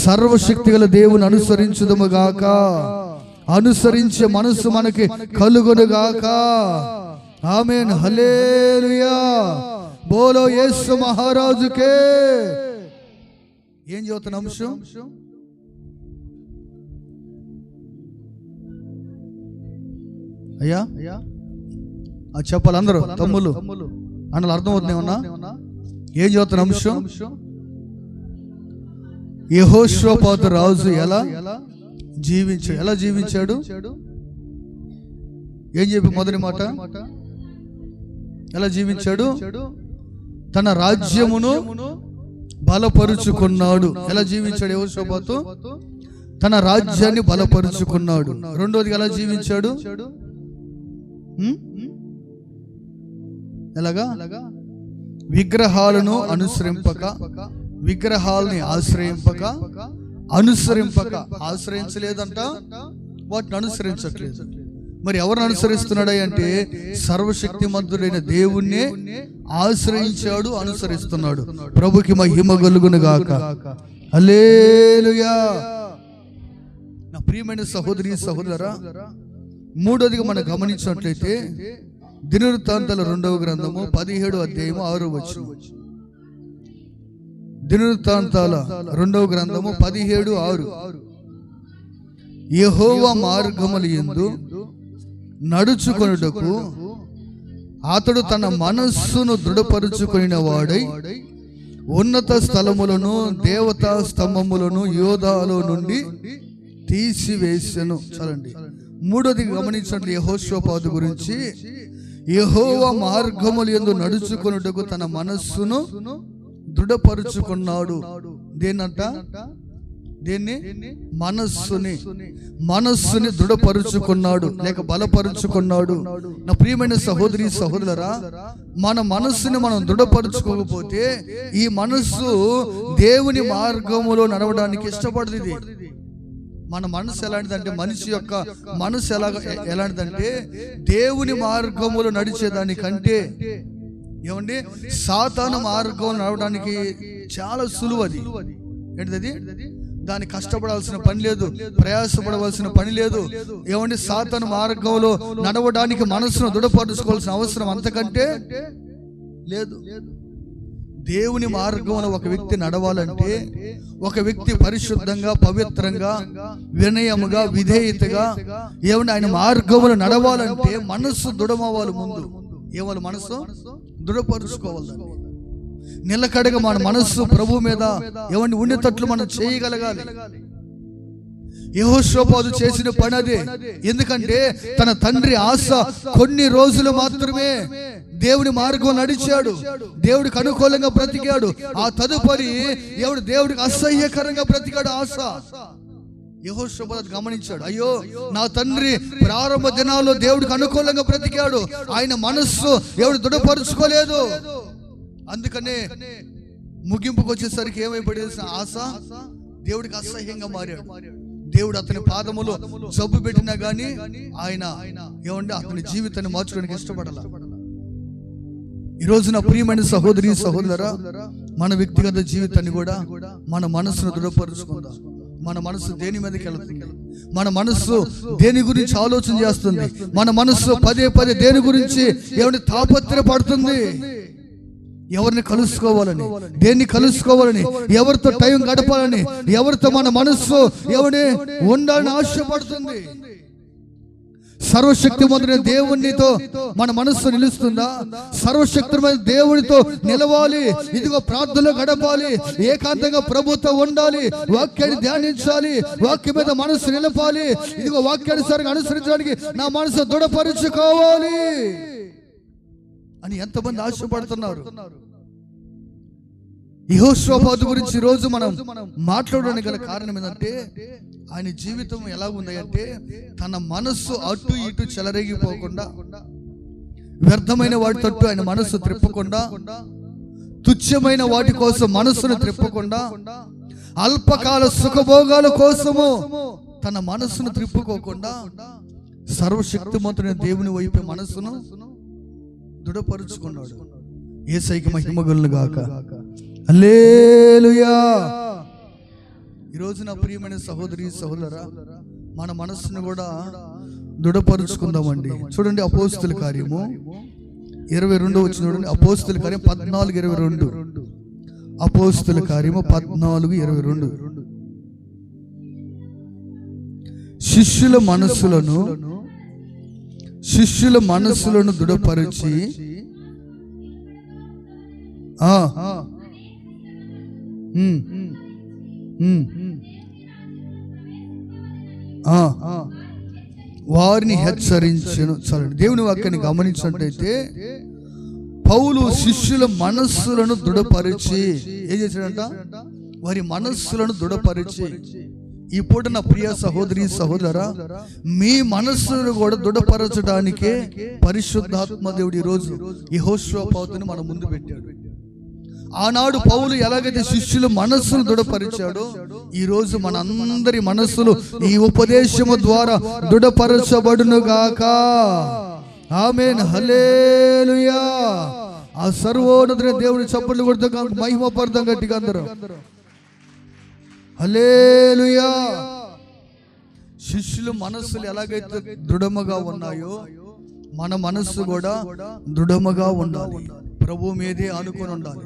సర్వశక్తి గల దేవుని అనుసరించుదుముగాక. అనుసరించే మనసు మనకి కలుగునుగాక. ఆమేన్. హల్లెలూయా. బోలో యేసు మహారాజుకే. ఏం చదువుతున్న అంశం? అయ్యా చెప్పాలి అందరూ, తమ్ముళ్ళు అన్నలు అర్థమవుతుంది ఏమన్నా? ఏం చదువుతున్న అంశం? యెహోషువ రాజు ఎలా జీవించాడు? ఏం చెప్పి మొదటి మాట? ఎలా జీవించాడు? తన రాజ్యమును బలపరుచుకున్నాడు. ఎలా జీవించాడు యెహోషువ? తన రాజ్యాన్ని బలపరుచుకున్నాడు. రెండోది ఎలా జీవించాడు? ఎలాగా? విగ్రహాలను విగ్రహాలని ఆశ్రయించలేదంట, వాటిని అనుసరించట్లేదు. మరి ఎవరిని అనుసరిస్తున్నాడు అంటే సర్వశక్తిమంతుడైన దేవుణ్ణి ఆశ్రయించాడు, అనుసరిస్తున్నాడు. ప్రభుకి మహిమ కలుగును గాక. హల్లెలూయా. నా ప్రియమైన సహోదరి సహోదరా, మూడోదిగా మనం గమనించినట్లయితే దినవృత్తాంతాల 2వ గ్రంథము 17వ అధ్యాయము 6వ వచనం. దినవృత్తాంతాల 2వ గ్రంథము 17:6. యెహోవా మార్గముల యందు నడుచుకొనుటకు అతడు తన మనస్సును దృఢపరుచుకొనిన వాడై ఉన్నత స్థలములను దేవతా స్తంభములను యోధాలో నుండి తీసివేసెను. చాలండి. మూడోది గమనించండి యెహోషువ గురించి. యెహోవా మార్గముల యందు నడుచుకొనుటకు తన మనస్సును దృఢపరుచుకున్నాడు. దేన్నంట? దేన్ని? మనస్సుని దృఢపరుచుకున్నాడు లేక బలపరుచుకున్నాడు. నా ప్రియమైన సహోదరి సహోదరులారా, మన మనస్సుని మనం దృఢపరుచుకోకపోతే ఈ మనస్సు దేవుని మార్గములో నడవడానికి ఇష్టపడదు. ఇది మన మనసు ఎలాంటిదంటే, మనిషి యొక్క మనసు ఎలాంటిదంటే దేవుని మార్గములో నడిచేదానికంటే ఏమండి సాతాను మార్గంలో నడవడానికి చాలా సులువు. అది ఏంటిది? దానికి కష్టపడాల్సిన పని లేదు, ప్రయాసపడవలసిన పని లేదు. ఏమండి సాతాను మార్గంలో నడవడానికి మనసును దృఢపరచుకోవాల్సిన అవసరం అంతకంటే లేదు. దేవుని మార్గంలో ఒక వ్యక్తి నడవాలంటే, ఒక వ్యక్తి పరిశుద్ధంగా, పవిత్రంగా, వినయముగా, విధేయతగా ఏమన్నా ఆయన మార్గంలో నడవాలంటే మనస్సు దృఢమవ్వాలి. ముందు ఏవాలి? మనస్సు దృఢపరుచుకోవాలి. నిలకడగా మన మనస్సు ప్రభు మీద ఏమన్నా ఉండేటట్లు మనం చేయగలగాలి. యెహోషాపాతు చేసిన పని అదే. ఎందుకంటే తన తండ్రి ఆస కొన్ని రోజులు మాత్రమే దేవుడి మార్గం నడిచాడు, దేవుడికి అనుకూలంగా బ్రతికాడు. ఆ తదుపరి దేవుడికి అసహ్యకరంగా బ్రతికాడు ఆస. యెహోషాపాతు గమనించాడు, అయ్యో నా తండ్రి ప్రారంభ దినాల్లో దేవుడికి అనుకూలంగా బ్రతికాడు, ఆయన మనస్సు దృఢపరుచుకోలేదు. అందుకనే ముగింపుకు వచ్చేసరికి ఏమైపడేసి ఆస దేవుడికి అసహ్యంగా మారాడు. దేవుడు అతని పాదములో జబ్బు పెట్టినా గానీ ఆయన అతని జీవితాన్ని మార్చుకోవడానికి ఇష్టపడాల. ఈ రోజున ప్రియమైన సహోదరి సహోదరులారా, మన వ్యక్తిగత జీవితాన్ని కూడా మన మనసును దృఢపరుచుకుందాం. మన మనసు దేని మీదకి వెళ్తుంది? మన మనస్సు దేని గురించి ఆలోచన చేస్తుంది? మన మనస్సు పదే పదే దేని గురించి తాపత్రపడుతుంది? ఎవరిని కలుసుకోవాలని, దేన్ని కలుసుకోవాలని, ఎవరితో టైం గడపాలని, ఎవరితో మన మనస్సు ఉండాలని ఆశపడుతుంది? సర్వశక్తిమంతుడైన దేవునితో మన మనస్సు నిలుస్తుందా? సర్వశక్తిమైన దేవునితో నిలవాలి. ఇదిగో ప్రార్థనలో గడపాలి, ఏకాంతంగా ప్రభుతో ఉండాలి, వాక్యాన్ని ధ్యానించాలి, వాక్యం మీద మనస్సు నిలపాలి. ఇదిగో వాక్యానుసారంగా అనుసరించడానికి నా మనసు దృఢపరుచుకోవాలి అని ఎంతమంది ఆశపడుతున్నారు? యెహోషాపాతు గురించి ఈరోజు మనం మాట్లాడడానికి గల కారణం ఏంటంటే, ఆయన జీవితం ఎలా ఉంది అంటే, తన మనస్సు అటు ఇటు చెలరేగిపోకుండా, వ్యర్థమైన వాటి తట్టు ఆయన మనస్సు త్రిప్పకుండా, తుచ్చమైన వాటి కోసం మనస్సును త్రిప్పకుండా, అల్పకాల సుఖభోగాల కోసము తన మనస్సును త్రిప్పుకోకుండా, సర్వశక్తిమంతుడైన దేవుని వైపు మనస్సును దృఢపరుచుకున్నాడు. యేసయ్యకి మహిమ కలుగును గాక. హల్లెలూయా. ఈ రోజు నా ప్రియమైన సహోదరి సహోదరా, మన మనస్సును కూడా దృఢపరుచుకుందామండి. చూడండి అపోస్తుల కార్యము 22 వచ్చి చూడండి. అపోస్తుల కార్యం 14:22. అపోస్తుల కార్యము 14:22. శిష్యుల మనస్సులను దృఢపరిచి వారిని హెచ్చరించెను. చాలండి. దేవుని వాక్యాన్ని గమనించినట్టయితే, పౌలు శిష్యుల మనస్సులను దృఢపరిచి ఏం చేశాడంట? వారి మనస్సులను దృఢపరిచి. ఈ పూట నా ప్రియ సహోదరి సహోదరా, మీ మనస్సును కూడా దృఢపరచడానికే పరిశుద్ధాత్మ దేవుడు ఈరోజు యెహోషాపాతుని మన ముందు పెట్టాడు. ఆనాడు పౌలు ఎలాగైతే శిష్యుల మనస్సును దృఢపరిచాడో, ఈ రోజు మన అందరి మనస్సులు ఈ ఉపదేశము ద్వారా దృఢపరచబడును గాక. ఆమేన్. హల్లెలూయా. ఆ సర్వోన్నతుడైన దేవుని చప్పట్లు కొడుతూ మహిమ పడతాం గట్టిగా అందరూ. హల్లెలూయా. శిష్యుల మనస్సులు ఎలాగైతే దృఢముగా ఉన్నాయో, మన మనస్సు కూడా దృఢముగా ఉండాలి, ప్రభు మీదే ఆనుకొని ఉండాలి.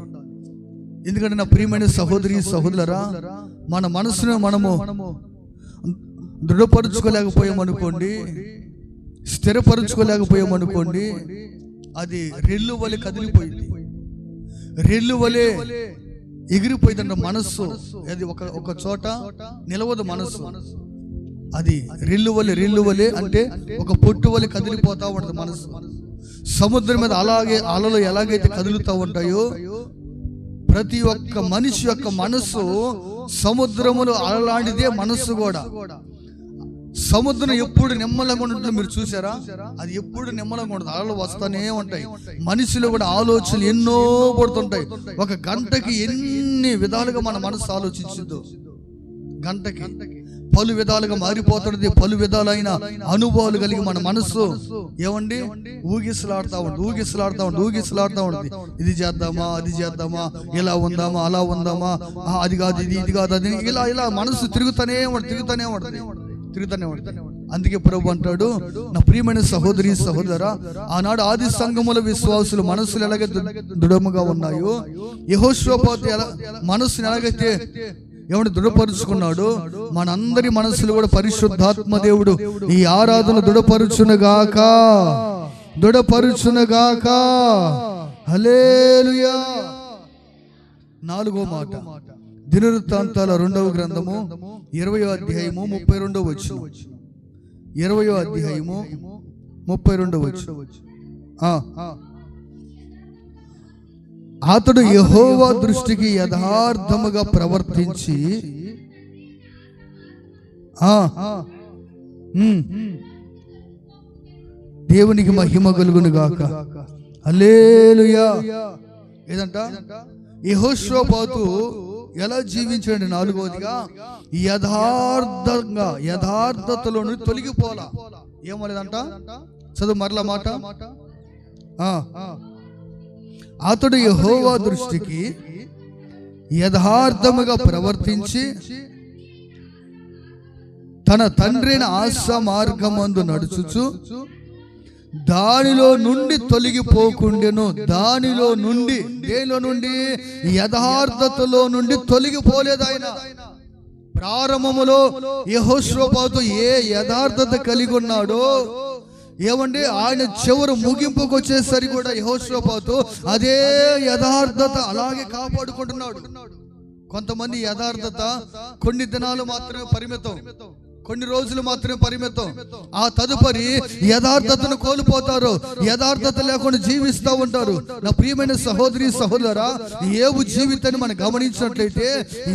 ఎందుకంటే నా ప్రియమైన సహోదరి సహోదరులారా, మన మనసును మనము దృఢపరుచుకోలేకపోయామనుకోండి, స్థిరపరుచుకోలేకపోయామనుకోండి, అది రెల్లు వలె కదిలిపోయింది, రెల్లు వలె ఎగిరిపోయిందంట మనస్సు. అది ఒక చోట నిలవదు మనస్సు. అది రెల్లు వలె అంటే ఒక పొట్టు వలె కదిలిపోతా ఉంటుంది మనస్సు. సముద్రం మీద అలాగే అలలు ఎలాగైతే కదులుతూ ఉంటాయో, ప్రతి ఒక్క మనిషి యొక్క మనస్సు సముద్రములు అలలాంటిదే. మనస్సు కూడా సముద్రం ఎప్పుడు నిమ్మలంగా ఉంటుంది మీరు చూసారా? అది ఎప్పుడు నిమ్మలంగా ఉండదు, అలలు వస్తానే ఉంటాయి. మనిషిలో కూడా ఆలోచనలు ఎన్నో పడుతుంటాయి. ఒక గంటకి ఎన్ని విధాలుగా మన మనసు ఆలోచించదు. గంటకి పలు విధాలుగా మారిపోతున్నది. పలు విధాలైన అనుభవాలు కలిగి మన మనస్సు ఊగిసలాడుతూ ఉంటుంది. ఇది చేద్దామా, అది చేద్దామా, ఇలా ఉందామా, అలా ఉందామా, అది కాదు ఇది కాదు అది, ఇలా మనస్సు తిరుగుతూనే ఉంటుంది. అందుకే ప్రభు అంటాడు, నా ప్రియమైన సహోదరి సహోదరా, ఆనాడు ఆది సంఘముల విశ్వాసులు మనసులు ఎలాగ దృఢముగా ఉన్నాయో, యెహోషాపాతు ఎలా మనసును ఎలాగైతే ఎవడు దృఢపరుచుకున్నాడు, మనందరి మనసులు కూడా పరిశుద్ధాత్మ దేవుడు ఈ ఆరాధన దృఢపరుచునుగాక, దృఢపరుచునుగాక. హల్లెలూయా. 4వ మాట, దినవృత్తాంతాల 2వ గ్రంథము 20వ అధ్యాయము 32వ వచనం. 20వ అధ్యాయము 32వ వచనం. అతడు యెహోవా దృష్టికి యథార్థముగా ప్రవర్తించి దేవునికి మహిమ కలుగును గాక. హల్లెలూయా. ఏదంట, యెహోషాపాతు ఎలా జీవించాడు? 4వదిగా యథార్థంగా, యథార్థతలో నుండి తొలగిపోలా. ఏమలేదంట, చదువు మరలా మాట. అతడు యెహోవా దృష్టికి యథార్థముగా ప్రవర్తించి తన తండ్రిని ఆశా మార్గమందు నడుచుచు దానిలో నుండి తొలగిపోకుండెను. దానిలో నుండి, దేనిలో నుండి? యథార్థతలో నుండి తొలగిపోలేదు ఆయన. ప్రారంభములో యెహోషాపాతు ఏ యథార్థత కలిగి ఉన్నాడో, ఏమండి, ఆయన చివరి ముగింపుకు వచ్చేసరికి కూడా యెహోషాపాతు అదే యథార్థత అలాగే కాపాడుకుంటున్నాడు. కొంతమంది యథార్థత కొన్ని దినాలు మాత్రమే పరిమితం, కొన్ని రోజులు మాత్రమే పరిమితం. ఆ తదుపరి యథార్థతను కోల్పోతారు, యథార్థత లేకుండా జీవిస్తూ ఉంటారు. నా ప్రియమైన సహోదరి సహోదరా, యోబు జీవితాన్ని మనం గమనించినట్లయితే,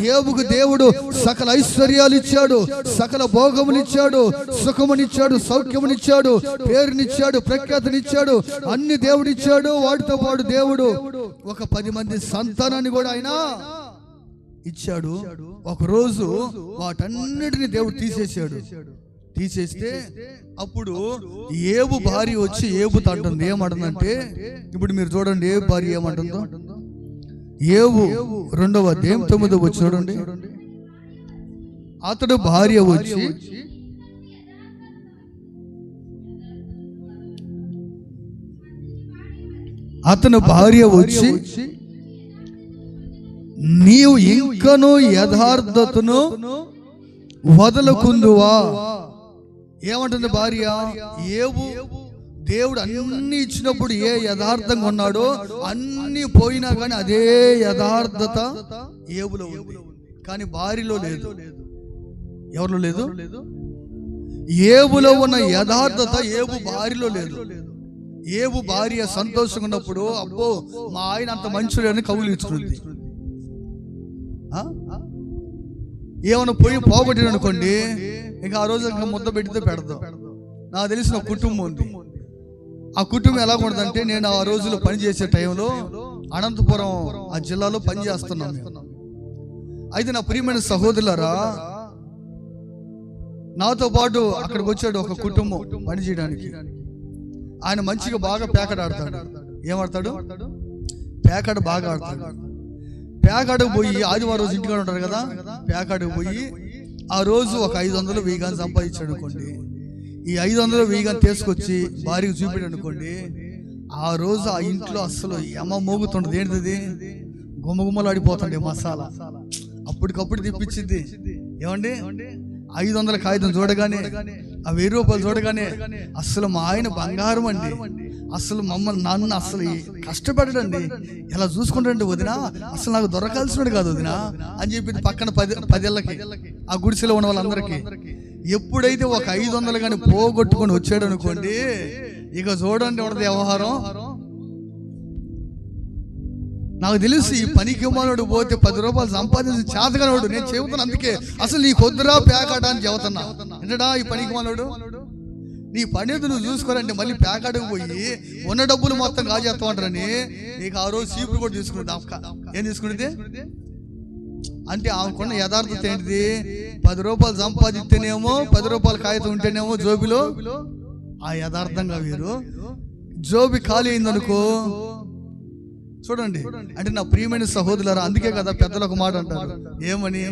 యోబుకు దేవుడు సకల ఐశ్వర్యాలు ఇచ్చాడు, సకల భోగములు ఇచ్చాడు, సుఖమునిచ్చాడు, సౌఖ్యమునిచ్చాడు, పేరునిచ్చాడు, ప్రఖ్యాతినిచ్చాడు, అన్ని దేవుడు ఇచ్చాడు. వాటితో పాటు దేవుడు ఒక 10 మంది సంతానాన్ని కూడా ఆయన ఇచ్చాడు. ఒక రోజు వాటన్నిటిని దేవుడు తీసేస్తే అప్పుడు యోబు భార్య వచ్చి యోబుతో అంటుంది, ఏమంటుందంటే, ఇప్పుడు మీరు చూడండి యోబు భార్య ఏమంటుందో. యోబు 2వ అధ్యాయం 9వ వచనం చూడండి. అతడు భార్య వచ్చి నీవు ఇంకను యథార్థతను వదలకుందువా? ఏమంటుంది భార్య? యోబు దేవుడు అన్ని ఇచ్చినప్పుడు ఏ యథార్థంగా ఉన్నాడో అన్ని పోయినా కానీ అదే యథార్థత యోబులో ఉంది, కానీ భార్యలో లేదు. ఎవరిలో లేదు? యోబులో ఉన్న యథార్థత యోబు భార్యలో లేదు. యోబు భార్య సంతోషంగా ఉన్నప్పుడు, అబ్బో మా ఆయన అంత మంచుడు అని కౌగిలించుకుంది. ఏమైనా పోగొట్టిన అనుకోండి, ఇంకా ఆ రోజు ఇంకా ముద్ద పెడితే పెడదాం. నాకు తెలిసిన ఒక కుటుంబం ఉంది. ఆ కుటుంబం ఎలా ఉండదంటే, నేను ఆ రోజులో పనిచేసే టైంలో అనంతపురం ఆ జిల్లాలో పనిచేస్తున్నాను. అయితే నా ప్రియమైన సహోదరులారా, నాతో పాటు అక్కడికి వచ్చాడు ఒక కుటుంబం పని చేయడానికి. ఆయన మంచిగా బాగా పేకాట ఆడతాడు. ఏమాడతాడు? పేకాట బాగా ఆడతాడు. పేకాటకు పోయి, ఆదివారం రోజు ఇంటికాడ ఉంటారు కదా, పేకాటకు పోయి ఆ రోజు ఒక 500 1000 సంపాదించాడు అనుకోండి. ఈ 500 1000 తీసుకొచ్చి భార్యకు చూపాడు అనుకోండి. ఆ రోజు ఆ ఇంట్లో అస్సలు ఎమ మోగుతుండదు. ఏంటిది? గుమ్మగుమ్మలాడిపోతుండే మసాలా. అప్పటికప్పుడు తెప్పించింది. ఏమండి, 500 కాగితం చూడగానే, ఆ 1000 రూపాయలు చూడగానే అసలు మా ఆయన బంగారం అండి, అసలు నన్ను అసలు కష్టపడడండి, ఎలా చూసుకుంటాడండి వదినా, అసలు నాకు దొరకాల్సినడు కాదు వదినా అని చెప్పి పక్కన 10 ఏళ్ళకి ఆ గుడిసెలో ఉన్న వాళ్ళందరికీ. ఎప్పుడైతే ఒక 500 కానీ పోగొట్టుకొని వచ్చాడు అనుకోండి, ఇక చూడండి ఉండదు వ్యవహారం. నాకు తెలుసు ఈ పనికి మానవుడు పోతే 10 రూపాయలు సంపాదించి చేతగానోడు. నేను చెబుతాను, అందుకే అసలు నీ కొద్దిరా పేకాట అని చెబుతున్నా. ఏంటడా ఈ పనికి మానవుడు, నీ పని నువ్వు చూసుకోరండి. మళ్ళీ పేకాటకు పోయి ఉన్న డబ్బులు మొత్తం కాజేస్తామంటారని నీకు ఆ రోజు సీపులు కూడా తీసుకునేది. ఏం తీసుకునేది అంటే ఆమెకున్న యథార్థత ఏంటిది? 10 రూపాయలు సంపాదిస్తేనేమో, 10 రూపాయల కాగితం ఉంటేనేమో జోబిలో, ఆ యథార్థంగా వీరు జోబి ఖాళీ అయిందనుకో, చూడండి. అంటే నా ప్రియమైన సహోదరులారా, అందుకే కదా పెద్దలు ఒక మాట అంటారు, ఏమని?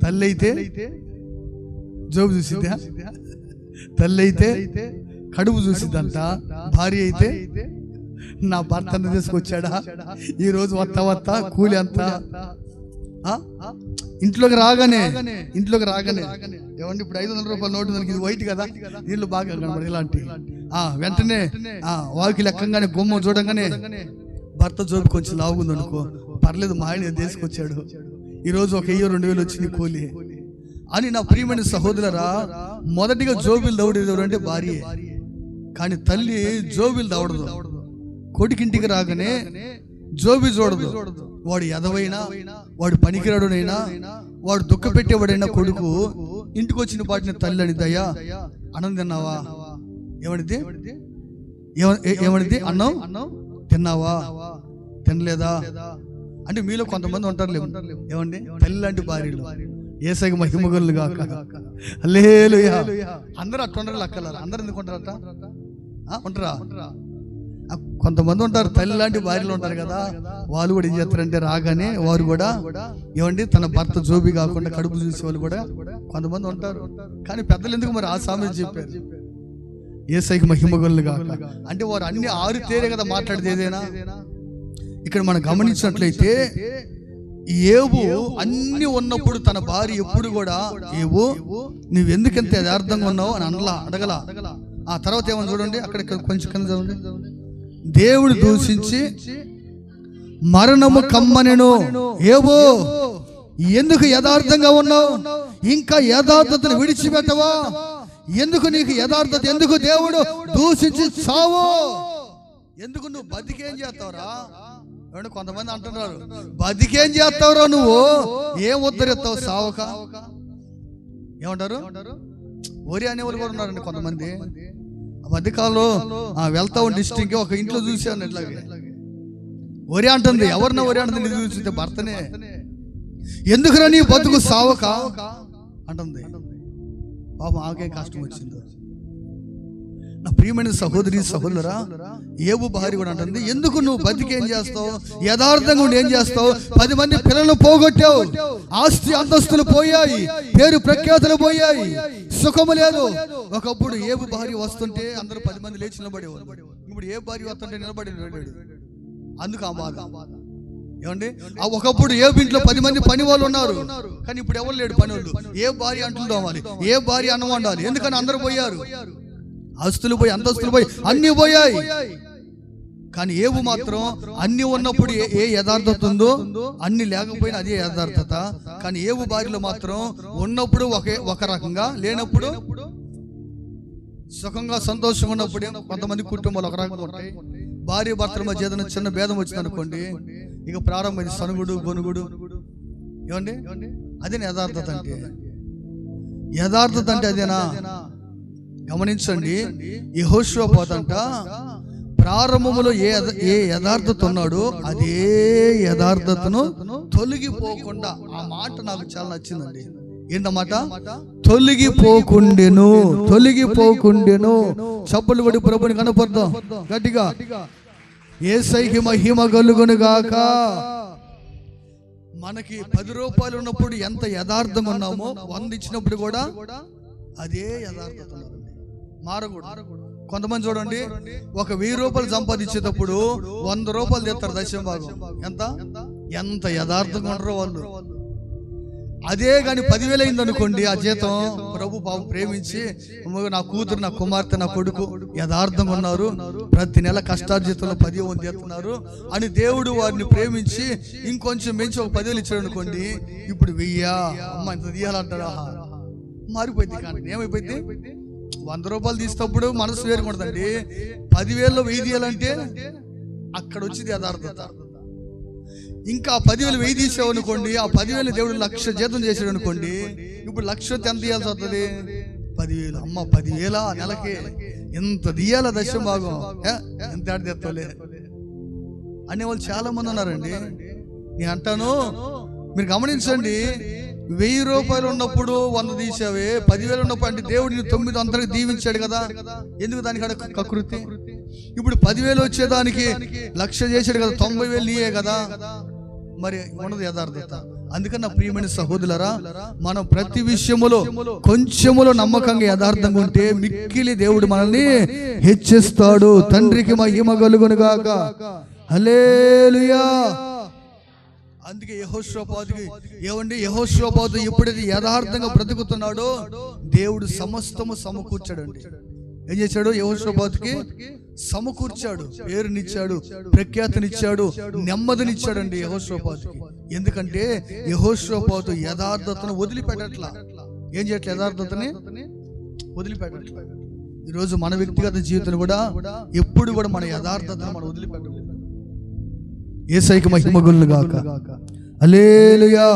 తల్లి అయితే జోబు చూసిద్దా? తల్లి అయితే కడుపు చూసిద్దంట, భార్య అయితే నా భర్తను తీసుకొచ్చాడా, ఈరోజు వత్త కూలి అంతా. ఇంట్లోకి రాగానే ఏమండి ఇప్పుడు 500 రూపాయల నోటు దానికి ఇది వైట్ కదా, నీళ్ళు బాగా కనబడి ఇలాంటి వెంటనే వాకి లెక్కంగానే గుమ్మం చూడంగానే భర్త జోబు కొంచెం లావుకుంది అనుకో, పర్లేదు మా ఆయన తీసుకొచ్చాడు, ఈరోజు ఒక 1000-2000 వచ్చింది కూలి అని. నా ప్రియమైన సహోదరులారా, మొదటిగా జోబులు దౌడేది ఎవరంటే భార్యే. కానీ తల్లి జోబులు దౌడదు. కొడుకింటికి రాగానే జోబి చూడదు. వాడు ఎదవైనా, వాడు పనికిరాడునైనా, వాడు దుఃఖ పెట్టేవాడైనా కొడుకు ఇంటికి వచ్చిన పాటిని తల్లి అని, దయ్యా అన్నం తిన్నావా, ఏమనిది అన్నం తిన్నావా, తినలేదా అంటే మీలో కొంతమంది ఉంటారు ఏమండి, తల్లి లాంటి భార్యలు. యేసయ్యకి మహిమగొల్లు గాక, హల్లెలూయా. అందరూ అట్లా ఉండరు, అక్కలారా అందరు ఎందుకు ఉంటారట, ఉంటారా? కొంతమంది ఉంటారు తల్లి లాంటి భార్యలు ఉంటారు కదా, వాళ్ళు కూడా ఏం చేస్తారంటే రాగానే వారు కూడా ఏమండి తన భర్త జోబి కాకుండా కడుపు చూసే వాళ్ళు కూడా కొంతమంది ఉంటారు. కానీ పెద్దలు ఎందుకు మరి ఆ సామెత చెప్పారు, యేసయ్యకి మహిమగొల్లు గాక అంటే వారు అన్ని ఆరుతేరే కదా మాట్లాడితే ఏదైనా. ఇక్కడ మనం గమనించినట్లయితే ఏబు అన్ని ఉన్నప్పుడు తన భార్య ఎప్పుడు కూడా ఏబు నువ్వెందుకెంత యథార్థంగా ఉన్నావు అని అడగల. ఆ తర్వాత ఏమని చూడండి, అక్కడ కొంచెం కింద చూడండి, దేవుడు దూషించి మరణము కమ్మనెను, ఏబో ఎందుకు యథార్థంగా ఉన్నావు, ఇంకా యథార్థతను విడిచిపెట్టవా, ఎందుకు నీకు యథార్థత, ఎందుకు దేవుడు దూషించి చావు, ఎందుకు నువ్వు బతికేం చేస్తావురా? కొంతమంది అంటున్నారు, బతికేం చేస్తావురా నువ్వు, ఏం ఉద్ధరిస్తావు సావక. ఏమంటారు, ఒరి అనేవాళ్ళు కూడా ఉన్నారండి కొంతమంది. మధ్యకాలంలో వెళ్తా ఉండి డిస్ట్రిక్ట్ ఒక ఇంట్లో చూసాను ఇట్లాగే ఒరి అంటుంది. ఎవరినో ఒరి అంటుంది, నిన్ను చూస్తే భర్తనే. ఎందుకురా నీ బతుకు సావక అంటుంది. పాపం ఆకేం కష్టం వచ్చిందో. నా ప్రియమైన సహోదరి సహోదరురా, ఏబు భార్య కూడా అంటుంది, ఎందుకు నువ్వు బతికేం చేస్తావు, యథార్థంగా ఉండి ఏం చేస్తావు, 10 మంది పిల్లలు పోగొట్టావు, ఆస్తి అంతస్తులు పోయాయి, పేరు ప్రఖ్యాతులు పోయాయి, సుఖము లేదు. ఒకప్పుడు ఏబు భార్య వస్తుంటే అందరూ 10 మంది లేచి నిలబడేవారు. ఇప్పుడు ఏ భార్య వస్తుంటే నిలబడి వెళ్ళాడు. అందుకు ఆ బాధ. ఏమండి, ఒకప్పుడు ఏ ఇంట్లో 10 మంది పని వాళ్ళు ఉన్నారు, కానీ ఇప్పుడు ఎవరు లేడు పని వాళ్ళు. ఏ భార్య అంటులు తోమాలి, ఏ భార్య అన్నం వండాలి, ఎందుకని అందరూ పోయారు. ఆస్తులు పోయి, అంతస్తులు పోయి, అన్ని పోయాయి. కానీ ఏబు మాత్రం అన్ని ఉన్నప్పుడు ఏ యథార్థత ఉందో అన్ని లేకపోయినా అదే యథార్థత. కానీ ఏబు భార్యలో మాత్రం ఉన్నప్పుడు ఒక రకంగా, లేనప్పుడు సుఖంగా సంతోషంగా ఉన్నప్పుడు. కొంతమంది కుటుంబాలు ఒక రకంగా ఉంటాయి. భార్య భర్తల మధ్య ఏదైనా చిన్న భేదం వచ్చింది అనుకోండి, ఇక ప్రారంభమైంది సనుగుడు గొనుగుడు. ఏమండి, అదే యథార్థత అంటే. యథార్థత అంటే అదేనా? గమనించండి, యెహోషువ పోతంట ప్రారంభములో ఏ యథార్థత ఉన్నాడో అదే యథార్థతను తొలగిపోకుండా. ఆ మాట నాకు చాలా నచ్చిందండి. ఏంటన్నమాట? తొలగిపోకుండెను. చప్పట్లు కొట్టి ప్రభుని కనపడదాం గట్టిగా. యేసయ్యకి మహిమ కలుగును గాక. మనకి 10 రూపాయలు ఉన్నప్పుడు ఎంత యథార్థంగా ఉన్నామో 100 ఇచ్చినప్పుడు కూడా అదే యథార్థత మారకూడదు. కొంతమంది చూడండి, ఒక 1000 రూపాయలు సంపాదించేటప్పుడు 100 రూపాయలు తెస్తారు దశమ భాగం. ఎంత యథార్థంగా ఉండరు వాళ్ళు. అదే కానీ 10,000 అయింది అనుకోండి ఆ జీతం, ప్రభు పాపం ప్రేమించి నా కూతురు, నా కుమార్తె, నా కొడుకు యథార్థంగా ఉన్నారు, ప్రతి నెల కష్టార్జితంలో 10,000 చేస్తున్నారు అని దేవుడు వారిని ప్రేమించి ఇంకొంచెం పెంచి ఒక 10,000 ఇచ్చాడు అనుకోండి. ఇప్పుడు 1000 అమ్మ ఇంత తీయాలంటారా? మారిపోయింది. కానీ ఏమైపోయింది, 100 రూపాయలు తీసినప్పుడు మనసు వేరుకుంటుందండి. 10,000లో 1000 తీయాలంటే అక్కడ వచ్చింది యథార్థత. ఇంకా 10,000 1000 తీసావు అనుకోండి, ఆ 10,000 దేవుడు 1,00,000 జీతం చేసాడు అనుకోండి, ఇప్పుడు 1,00,000 ఎంత తీయాల్సి వస్తుంది? 10,000. అమ్మ 10,000 నెలకి ఎంత తీయాల దశమ భాగం, ఎంత తెత్తలే అనేవాళ్ళు చాలా మంది ఉన్నారండి. నేను అంటాను, మీరు గమనించండి, 1000 రూపాయలు ఉన్నప్పుడు 100 తీసావే, 10,000 ఉన్నప్పుడు అంటే దేవుడు 9 అందరికి దీవించాడు కదా, ఎందుకు దానికి కకృతి? ఇప్పుడు 10,000 వచ్చేదానికి 1,00,000 చేశాడు కదా, 90,000 నీయే కదా, మరి ఉండదు యథార్థత. అందుకని నా ప్రియమైన సహోదరులారా, మనం ప్రతి విషయములో కొంచెములో నమ్మకంగా యథార్థంగా ఉంటే మిక్కిలి దేవుడు మనల్ని హెచ్చిస్తాడు. తండ్రికి మహిమ కలుగును గాక. హల్లెలూయా. అందుకే యెహోషాపాతు ఎప్పుడైతే యథార్థంగా బ్రతుకుతున్నాడో దేవుడు సమస్తము సమకూర్చాడండి. ఏం చేశాడు? యెహోషాపాతుకి సమకూర్చాడు, పేరునిచ్చాడు, ప్రఖ్యాతినిచ్చాడు, నెమ్మదినిచ్చాడండి యెహోషాపాతుకి. ఎందుకంటే యెహోషాపాతు యథార్థతను వదిలిపెట్టట్లా. ఏం చేయట్లేదు? యథార్థతని వదిలిపెట్టట్లా. ఈరోజు మన వ్యక్తిగత జీవితం కూడా ఎప్పుడు కూడా మన యథార్థతను మనం వదిలిపెట్టలేదు. యేసయ్యకి మహిమ కలుగును గాక. హల్లెలూయా.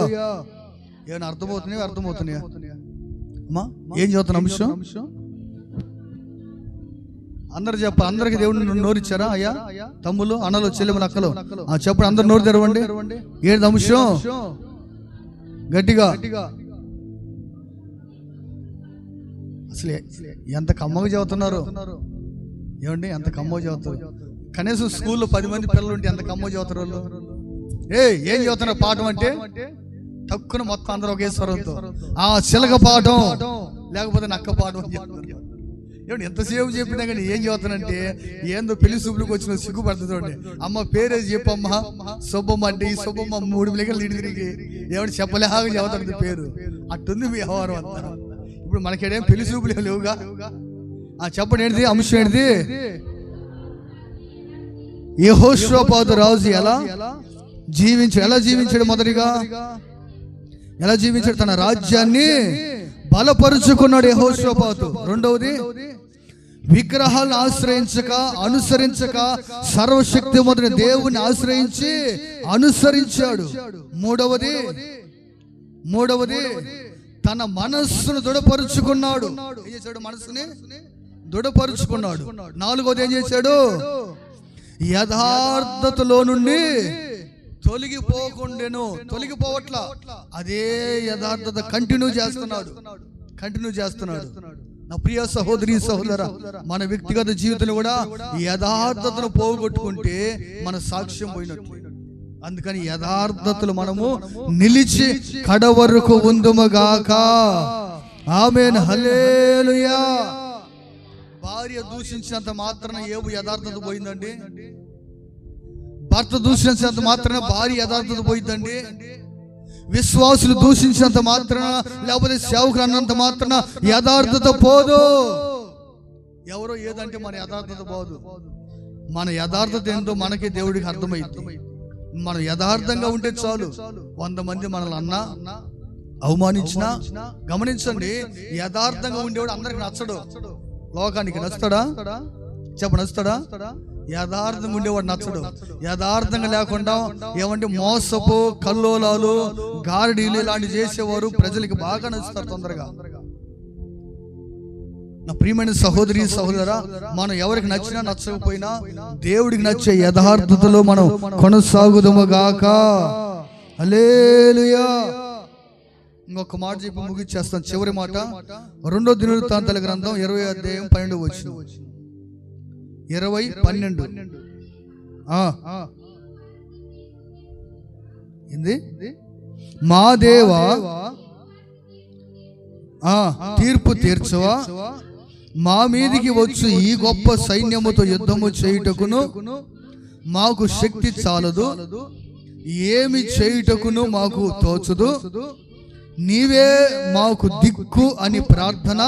ఏమైనా అర్థమవుతున్నాయా అమ్మా? ఏం చదువుతున్న అంశం? అందరు అందరికి దేవుడిని నోరిచ్చారా? అయ్యా, తమ్ములు, అన్నలు, చెల్లెములు, అక్కలు చెప్పండి. అందరు నోరు తెరవండి. ఏంటి అంశం? గట్టిగా. అసలు ఎంత కమ్మగా చదువుతున్నారు ఏమండి? ఎంత కమ్మగా చదువుతారు. కనీసం స్కూల్లో 10 మంది పిల్లలు ఉంటే ఎంత కమ్మగా చదువుతారు వాళ్ళు. ఏం చదువుతున్నారు పాఠం అంటే తక్కువ మొత్తం అందరూ ఒకే స్వరంతో చిలక పాఠం లేకపోతే నక్క పాఠం ఏమంటే ఎంతసేపు చెప్పినా కానీ ఏం చదువుతానంటే ఏందో పెళ్లి చూపులకు వచ్చిన సిగ్గుపడుతుంది. అమ్మ పేరేసి చెప్పమ్మా, సుబ్బమ్మ అంటే ఈ సుబ్బమ్మ 3 మిలికలు తిరిగి ఏమంటే చెప్పలేక చదువుతుంది పేరు. అట్టుంది మీ వ్యవహారం అంతా. ఇప్పుడు మనకేడేం పెళ్లి చూపులు లేవుగా. చెప్పండి, ఏంటిది అంశం? ఏంటిది? యెహోషాపాతు రాజు ఎలా జీవించాడు? మొదటిగా ఎలా జీవించాడు? తన రాజ్యాన్ని బలపరుచుకున్నాడు యెహోషాపాతు. రెండవది, విగ్రహాలను అనుసరించక సర్వశక్తిమంతుని దేవుని ఆశ్రయించి అనుసరించాడు. మూడవది తన మనస్సును దృఢపరుచుకున్నాడు. ఏం చేశాడు? మనస్సుని దృఢపరుచుకున్నాడు. నాలుగవది ఏం చేశాడు? యథార్థతలో నుండి తొలగిపోవట్లా. అదే యథార్థత కంటిన్యూ చేస్తున్నాడు. నా ప్రియ సహోదరి సహోదరా, మన వ్యక్తిగత జీవితంలో కూడా యథార్థతను పోగొట్టుకుంటే మన సాక్ష్యం పోయినట్టు. అందుకని యథార్థతలు మనము నిలిచి కడవరకు ఉందుమగాక. ఆమేన్. హల్లెలూయా. భార్య దూషించినంత మాత్రాన ఏబు యథార్థత పోయిందండి? భర్త దూషించినంత మాత్రాన భార్య యథార్థత పోయిందండి? విశ్వాసులు దూషించినంత మాత్రాన లేకపోతే సేవకులు అన్నంత మాత్రాన యథార్థత పోదు. ఎవరో ఏదంటే మన యథార్థత పోదు. మన యథార్థత ఏంటో మనకి దేవుడికి అర్థమైంది. మనం యథార్థంగా ఉంటే చాలు. 100 మంది మనల్ని అన్నా అవమానించినా, గమనించండి, యథార్థంగా ఉండేవాడు అందరికి నచ్చడు. లోకానికి నచ్చుతాడా? నచ్చుతాడా? యథార్థంగా ఉండేవాడు నచ్చడు. యథార్థంగా లేకుండా ఏమంటే మోసపు, కల్లోలాలు, గారడీలు ఇలాంటివి చేసేవారు ప్రజలకి బాగా నచ్చుతారు తొందరగా. నా ప్రియమైన సహోదరి సహోదరా, మనం ఎవరికి నచ్చినా నచ్చకపోయినా దేవుడికి నచ్చే యథార్థతలో మనం కొనసాగుదుముగాక. హల్లెలూయా. ఇంకొక మాట చెప్పి ముగిచ్చేస్తాను. చివరి మాట 2వ దినవృత్తాంతాల గ్రంథం 20వ అధ్యాయం 12వ వచనం. 20:12 ఏంది? మా దేవా తీర్పు తీర్చవా, మా మీదికి వచ్చు ఈ గొప్ప సైన్యముతో యుద్ధము చేయుటకును మాకు శక్తి చాలదు, ఏమి చేయుటకును మాకు తోచదు, నీవే మాకు దిక్కు అని ప్రార్థన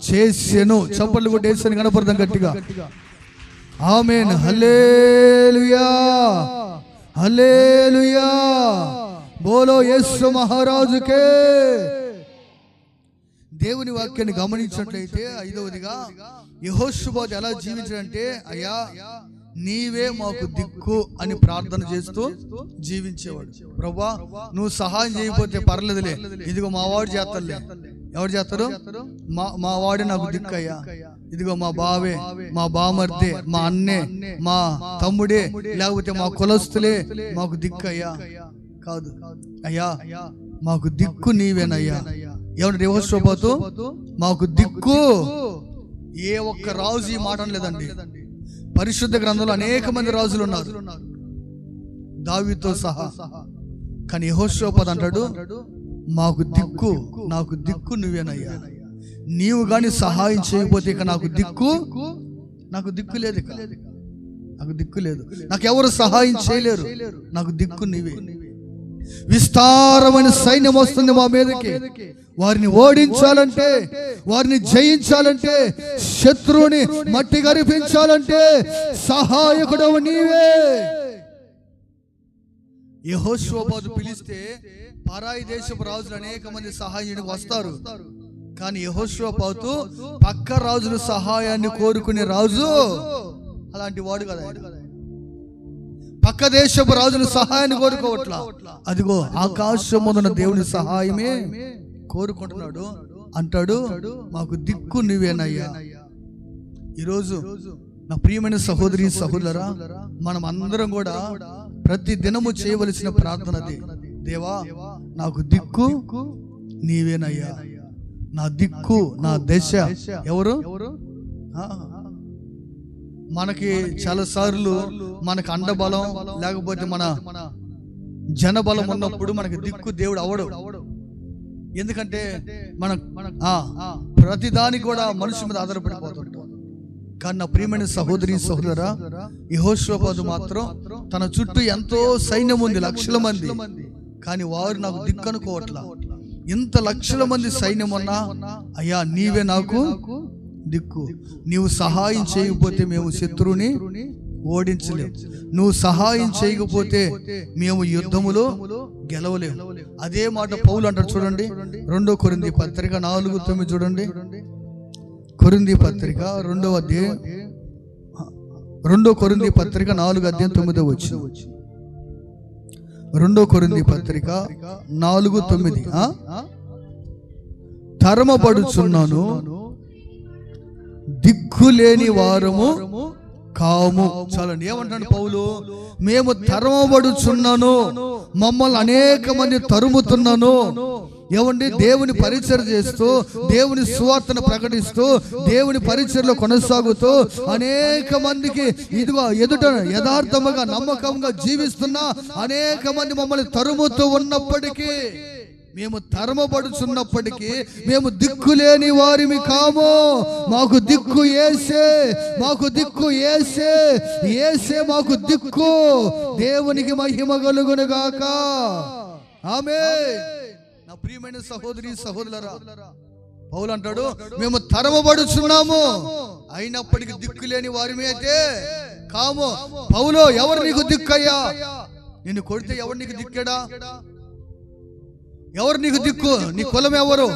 చేసెను. చప్పట్లు కొట్టేసాను, కనపడదాం గట్టిగా. ఆమేన్. హల్లెలూయా. హల్లెలూయా. బోలో యేసు మహారాజుకే. దేవుని వాక్యాన్ని గమనించినట్లయితే 5వదిగా యెహోషాపాతు ఎలా జీవించాడంటే, అయ్యా నీవే మాకు దిక్కు అని ప్రార్థన చేస్తూ జీవించేవాడు. ప్రభువా నువ్వు సహాయం చేయకపోతే పర్లేదులే, ఇదిగో మా వాడు చేస్తారులే. ఎవరు చేస్తారు? మా వాడే నాకు దిక్కు అయ్యా. ఇదిగో మా బావే, మా బామర్దే, మా అన్నే, మా తమ్ముడే, లేకపోతే మా కులస్తులే మాకు దిక్కు అయ్యా. కాదు అయ్యా, మాకు దిక్కు నీవేనయ్యా. ఏమంటే యెహోషాపాతు మాకు దిక్కు. ఏ ఒక్క రాజు ఈ మాట లేదండి. పరిశుద్ధ గ్రంథంలో అనేక మంది రాజులు ఉన్నారు, దావీదుతో సహా. కానీ యెహోషాపాతు అంటాడు, మాకు దిక్కు, నాకు దిక్కు నువ్వేనయ్యా. నీవు కానీ సహాయం చేయకపోతే ఇక నాకు దిక్కు లేదు, ఇక నాకు దిక్కు లేదు, నాకు ఎవరు సహాయం చేయలేరు, నాకు దిక్కు నీవే. విస్తారమైన సైన్యం వస్తుంది మా మీదకి, వారిని ఓడించాలంటే, వారిని జయించాలంటే, శత్రువుని మట్టి గరిపించాలంటే సహాయకుడవు నీవే. యెహోషాపాతు పిలిస్తే పరాయి దేశపు రాజులు అనేక మంది సహాయానికి వస్తారు. కానీ యెహోషాపాతు పక్క రాజుల సహాయాన్ని కోరుకునే రాజు అలాంటి వాడు కదా. పక్క దేశపు రాజుల సహాయాన్ని కోరుకోవట్లా, అదిగో ఆకాశమున దేవుని సహాయమే కోరుకుంటున్నాడు. అంటాడు, మాకు దిక్కు నువ్వేనయ్యా. ఈరోజు నా ప్రియమైన సహోదరి సహోదరా, మనం అందరం కూడా ప్రతి దినము చేయవలసిన ప్రార్థనది, దేవా నాకు దిక్కు నీవేనయ్యా. నా దిక్కు, నా దశ ఎవరు? మనకి చాలా సార్లు మనకు అండబలం లేకపోతే మన జనబలం ఉన్నప్పుడు మనకి దిక్కు దేవుడు అవడు. ఎందుకంటే మన ప్రతిదానికి కూడా మనుషుల మీద ఆధారపడిపోతుంటాం. కానీ నా ప్రియమైన సహోదరి సహోదరా, యెహోషాపాతు మాత్రం తన చుట్టూ ఎంతో సైన్యం ఉంది, లక్షల మంది, కానీ వారు నాకు దిక్కు అనుకోవట్లా. ఇంత లక్షల మంది సైన్యం ఉన్నా, అయ్యా నీవే నాకు దిక్కు. నీవు సహాయం చేయకపోతే మేము శత్రువుని ఓడించలేము, నువ్వు సహాయం చేయకపోతే మేము యుద్ధములో గెలవలేము. అదే మాట పౌలు అంటారు చూడండి, 2 కొరింథీ పత్రిక 4:9 చూడండి. కొరింథీ పత్రిక 2వ అధ్యాయం, 2 కొరింథీ పత్రిక 4:9 వచ్చి, 2 కొరింథీ పత్రిక 4:9, తరమబడుచున్నాను, దిక్కులేని వారము కాము. చాలండి, ఏమంటాడు పౌలు? మేము తరమబడుచున్నాను, మమ్మల్ని అనేక మంది తరుముతున్నాను. ఏమండి, దేవుని పరిచర్య చేస్తూ, దేవుని సువార్తను ప్రకటిస్తూ, దేవుని పరిచర్యలో కొనసాగుతూ అనేక మందికి ఇదిగో ఎదుట యథార్థముగా నమ్మకంగా జీవిస్తున్న అనేక మంది మమ్మల్ని తరుముతూ ఉన్నప్పటికీ, మేము తరమబడుచున్నప్పటికీ మేము దిక్కులేని వారిమి కాము. మాకు దిక్కు యేసే, మాకు దిక్కు యేసే, యేసే మాకు దిక్కు. దేవునికి మహిమ కలుగును గాక. ఆమేన్. నా ప్రియమైన సహోదరి సహోదరులారా, పౌలు అంటాడు, మేము తరమబడుచున్నాము, అయినప్పటికీ దిక్కులేని వారిమి అయితే కాము. పౌలు, ఎవరు నీకు దిక్కయ్యా? నిన్ను కొడితే ఎవరు నీకు దిక్కాడా? ఎవరు నీకు దిక్కు? నీ కులం ఎవరు?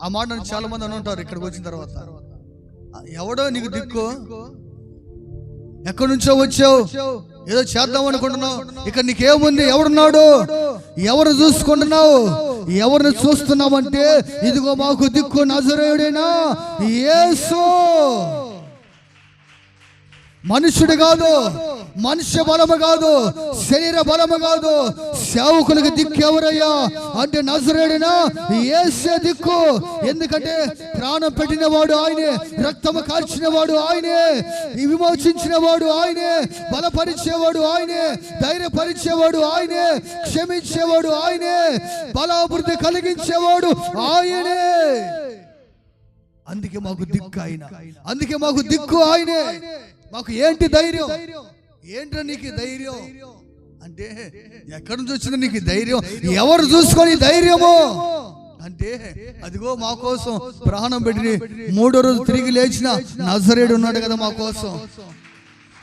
ఆ మాట చాలా మంది అని ఉంటారు ఇక్కడికి వచ్చిన తర్వాత. ఎవడో నీకు దిక్కు? ఎక్కడి నుంచో వచ్చావు, ఏదో చేద్దాం అనుకుంటున్నావు, ఇక్కడ నీకేముంది? ఎవరున్నాడు? ఎవరు చూసుకుంటున్నావు? ఎవరిని చూస్తున్నామంటే, ఇదిగో మాకు దిక్కు నజరేయుడైన యేసు. మనుషుడు కాదు, మనుష్య బలము కాదు, శరీర బలము కాదు. సేవకులకు దిక్కు ఎవరయ్యా అంటే నజరేయుడైన యేసే దిక్కు. ఎందుకంటే ప్రాణం పెట్టిన వాడు ఆయనే, రక్తము కార్చిన వాడు ఆయనే, విమోచించిన వాడు ఆయనే, బలపరిచేవాడు ఆయనే, ధైర్యపరిచేవాడు ఆయనే, క్షమించేవాడు ఆయనే, బలాభివృద్ధి కలిగించేవాడు ఆయనే. అందుకే మాకు దిక్కు ఆయన, అందుకే మాకు దిక్కు ఆయనే. మాకు ఏంటి ధైర్యం? ఏంటో నీకు ధైర్యం అంటే, ఎక్కడి నుంచి వచ్చింది నీకు ధైర్యం? ఎవరు చూసుకొని ధైర్యము అంటే, అదిగో మా కోసం ప్రాణం పెట్టి 3వ రోజు తిరిగి లేచిన నజరేయుడు ఉన్నాడు కదా మా కోసం.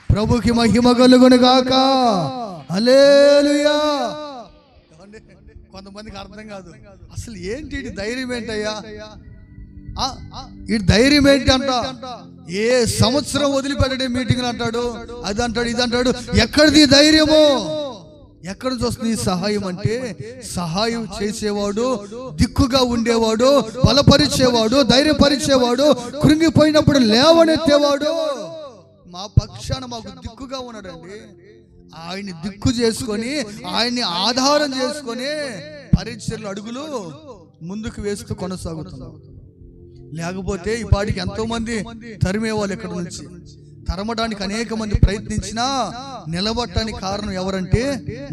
ప్రభుకి మహిమ కలుగును గాక. హల్లెలూయా. కొంతమందికి అర్థం కాదు, అసలు ఏంటి ధైర్యం ఏంటయ్యా? ఈ ధైర్యం ఏంటి అంట? ఏ సంవత్సరం వదిలిపెట్టడే మీటింగ్ అంటాడు, అది అంటాడు, ఇది అంటాడు. ఎక్కడిది ధైర్యము? ఎక్కడి నుంచి వస్తుంది ఈ సహాయం అంటే, సహాయం చేసేవాడు, దిక్కుగా ఉండేవాడు, బలపరిచేవాడు, ధైర్యపరిచేవాడు, కృంగిపోయినప్పుడు లేవనెత్తేవాడు మా పక్షాన మాకు దిక్కుగా ఉన్నాడండి. ఆయన్ని దిక్కు చేసుకొని, ఆయన్ని ఆధారం చేసుకొని పరిచర్యలు అడుగులు ముందుకు వేస్తూ కొనసాగుతున్నాం. లేకపోతే ఈ పాటికి ఎంతో మంది తరిమేవాళ్ళు ఇక్కడ నుంచి. తరమడానికి అనేక మంది ప్రయత్నించినా నిలబట్టడానికి కారణం ఎవరంటే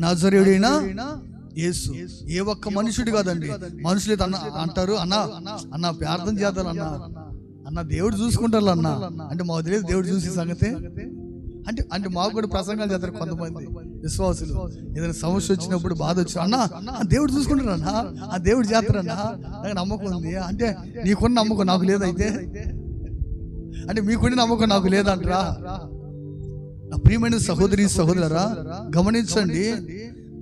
నజరేయుడైన యేసు. ఏ ఒక్క మనుషుడు కాదండి. మనుషులు అంటారు, అన్న ప్రార్థన చేద్దాం అన్న దేవుడు చూసుకుంటారు అన్న అంటే మాకు తెలియదు దేవుడు చూసే సంగతి. అంటే మాకు కూడా ప్రసంగాలు చేస్తారు కొంతమంది విశ్వాసులు. ఏదైనా సమస్య వచ్చినప్పుడు బాధ వచ్చి అన్న దేవుడు చూసుకుంటారు అన్న, ఆ దేవుడు చేస్తారన్నా, నాకు నమ్మకం ఉంది. అంటే నీకున్న నమ్మకం నాకు లేదైతే, అంటే మీకున్న నమ్మకం నాకు లేదంటరా. నా ప్రియమైన సహోదరి సహోదరులారా, గమనించండి,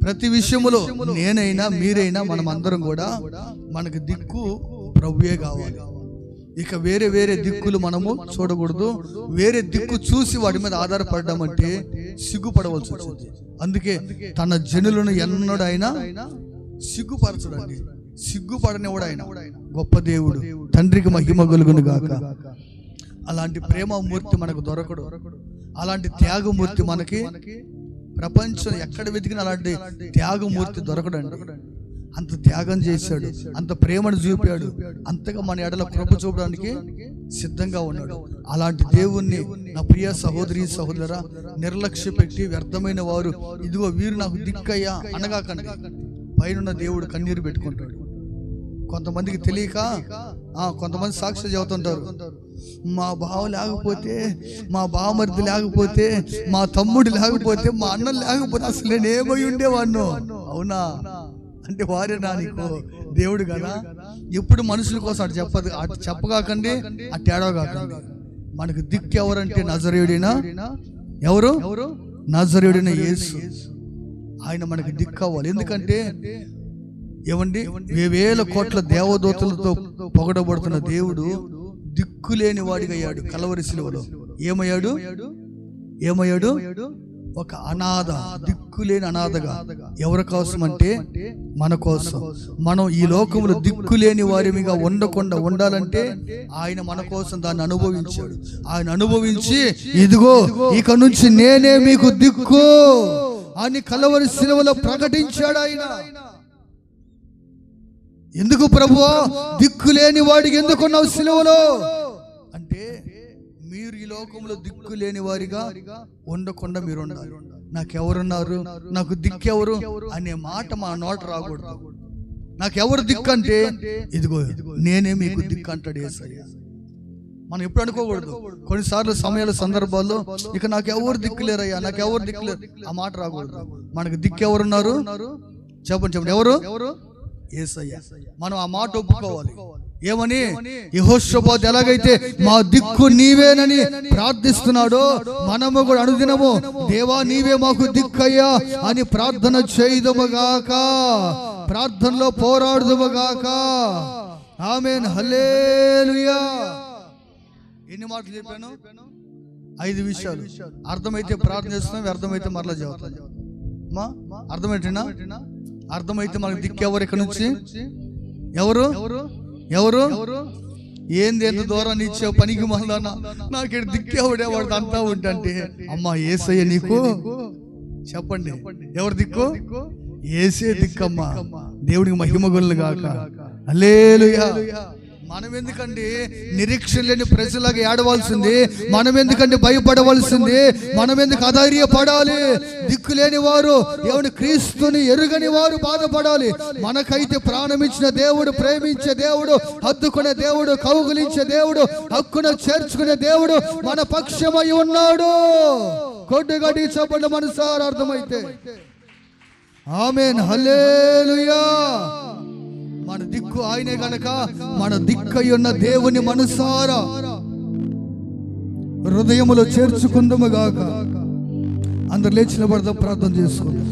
ప్రతి విషయంలో నేనైనా మీరైనా మనం అందరం కూడా మనకు దిక్కు ప్రభువే కావాలి. ఇక వేరే వేరే దిక్కులు మనము చూడకూడదు. వేరే దిక్కు చూసి వాటి మీద ఆధారపడ్డామంటే సిగ్గుపడవలసి వచ్చింది. అందుకే తన జనులను ఎన్నడైనా సిగ్గుపరచడండి. సిగ్గుపడనివాడు ఆయన గొప్ప దేవుడు. తండ్రికి మహిమ కలుగును గాక. అలాంటి ప్రేమమూర్తి మనకు దొరకడు. అలాంటి త్యాగమూర్తి మనకి ప్రపంచం ఎక్కడ వెతికినా అలాంటి త్యాగమూర్తి దొరకడండి. అంత త్యాగం చేశాడు, అంత ప్రేమను చూపాడు, అంతగా మన ఎడల కృప చూపడానికి సిద్ధంగా ఉన్నాడు. అలాంటి దేవుణ్ణి నా ప్రియ సహోదరి సహోదరురా నిర్లక్ష్య పెట్టి వ్యర్థమైన వారు ఇదిగో వీరు నాకు దిక్కయ్యా అనగాకండి. పైన దేవుడు కన్నీరు పెట్టుకుంటాడు. కొంతమందికి తెలియక కొంతమంది సాక్షి చెబుతుంటారు, మా బావ లేకపోతే, మా బావమరిది లేకపోతే, మా తమ్ముడు లేకపోతే, మా అన్న లేకపోతే అసలు నేను ఏమై ఉండేవాడిను. అవునా అంటే వారేనా నీకు దేవుడు కదా. ఎప్పుడు మనుషుల కోసం అటు చెప్పగాకండి, అటు ఏడవగాకండి. మనకు దిక్కు ఎవరంటే నజరేయుడైన ఎవరు? నజరేయుడైన యేసు. ఆయన మనకి దిక్కు అవ్వాలి. ఎందుకంటే ఏమండి, వేల కోట్ల దేవదూతలతో పొగడబడుతున్న దేవుడు దిక్కులేని వాడిగా అయ్యాడు. కలవరి శిలువలో ఏమయ్యాడు? ఒక అనాథ, దిక్కులేని అనాథగా. ఎవరి కోసం అంటే మన కోసం. మనం ఈ లోకంలో దిక్కులేని వారిగా ఉండకుండా ఉండాలంటే ఆయన మన కోసం దాన్ని అనుభవించాడు. ఆయన అనుభవించి ఇదిగో ఇక నుంచి నేనే మీకు దిక్కు అని కలవరి శిలువలో ప్రకటించాడు ఆయన. ఎందుకు ప్రభువా దిక్కులేని వాడికి ఎందుకున్నావు శిలువలో అంటే, మీరు ఈ లోకంలో దిక్కు లేని వారిగా ఉండకుండా మీరు ఉండాలి. నాకెవరున్నారు, నాకు దిక్కెవరు అనే మాట మా నోట రాకూడదు. నాకెవరు దిక్కు అంటే ఇదిగో నేనే మీకు దిక్కు అంటాడు యేసయ్య. మనం ఎప్పుడు అనుకోకూడదు. కొన్నిసార్లు సమయాల సందర్భాల్లో ఇక నాకెవరు దిక్కులేరయ్యా, నాకెవరు దిక్కులేరు ఆ మాట రాకూడదు. మనకు దిక్కు ఎవరున్నారు చెప్పండి. ఎవరు? యేసయ్య. మనం ఆ మాట ఒప్పుకోవాలి. ఏమని? యెహోషాపాతు ఎలాగైతే మా దిక్కు నీవేనని ప్రార్థిస్తున్నాడో మనము కూడా అనుదినము దేవా నీవే మాకు దిక్కయ్యా అని ప్రార్థన చేయుదుముగాక, ప్రార్థనలో పోరాడుదుముగాక. ఆమేన్, హల్లెలూయా. ఎన్ని మాటలు చెప్పాను? 5 విషయాలు. అర్థమైతే ప్రార్థన చేస్తున్నాం, అర్థమైతే మరలా చదువుతాం. అర్థమైతేనా? అర్థమైతే మనకు దిక్కెవరు? ఇక్కడ నుంచి ఎవరు? ఏంది ఎంత దూరాన్ని ఇచ్చావు పనికి మళ్ళా, నాకు దిక్కెవడే వాడు అంతా ఉంటే అమ్మా యేసయ్య నీకు. చెప్పండి ఎవరు దిక్కు? యేసే దిక్కమ్మా. దేవుడికి మహిమ కలుగును గాక. హల్లెలూయా. మనం ఎందుకండి నిరీక్షణ లేని ప్రజలాగా ఏడవలసింది? మనం ఎందుకండి భయపడవలసింది? మనం ఎందుకు అధైర్యపడాలి? దిక్కు లేని వారు, ఎవరిని క్రీస్తుని ఎరుగని వారు బాధపడాలి. మనకైతే ప్రాణమిచ్చిన దేవుడు, ప్రేమించే దేవుడు, హత్తుకునే దేవుడు, కౌగులించే దేవుడు, హక్కున చేర్చుకునే దేవుడు మన పక్షమై ఉన్నాడు. కొట్టుగడి చెప్పండి మనసారా అర్థమైతే. ఆమేన్, హల్లెలూయా. మన దిక్కు ఆయనే గనక మన దిక్కై ఉన్న దేవుని మనసారా హృదయములో చేర్చుకుందాము గాక. అందరు లేచి నిలబడదాం, ప్రార్థన చేసుకుందాం.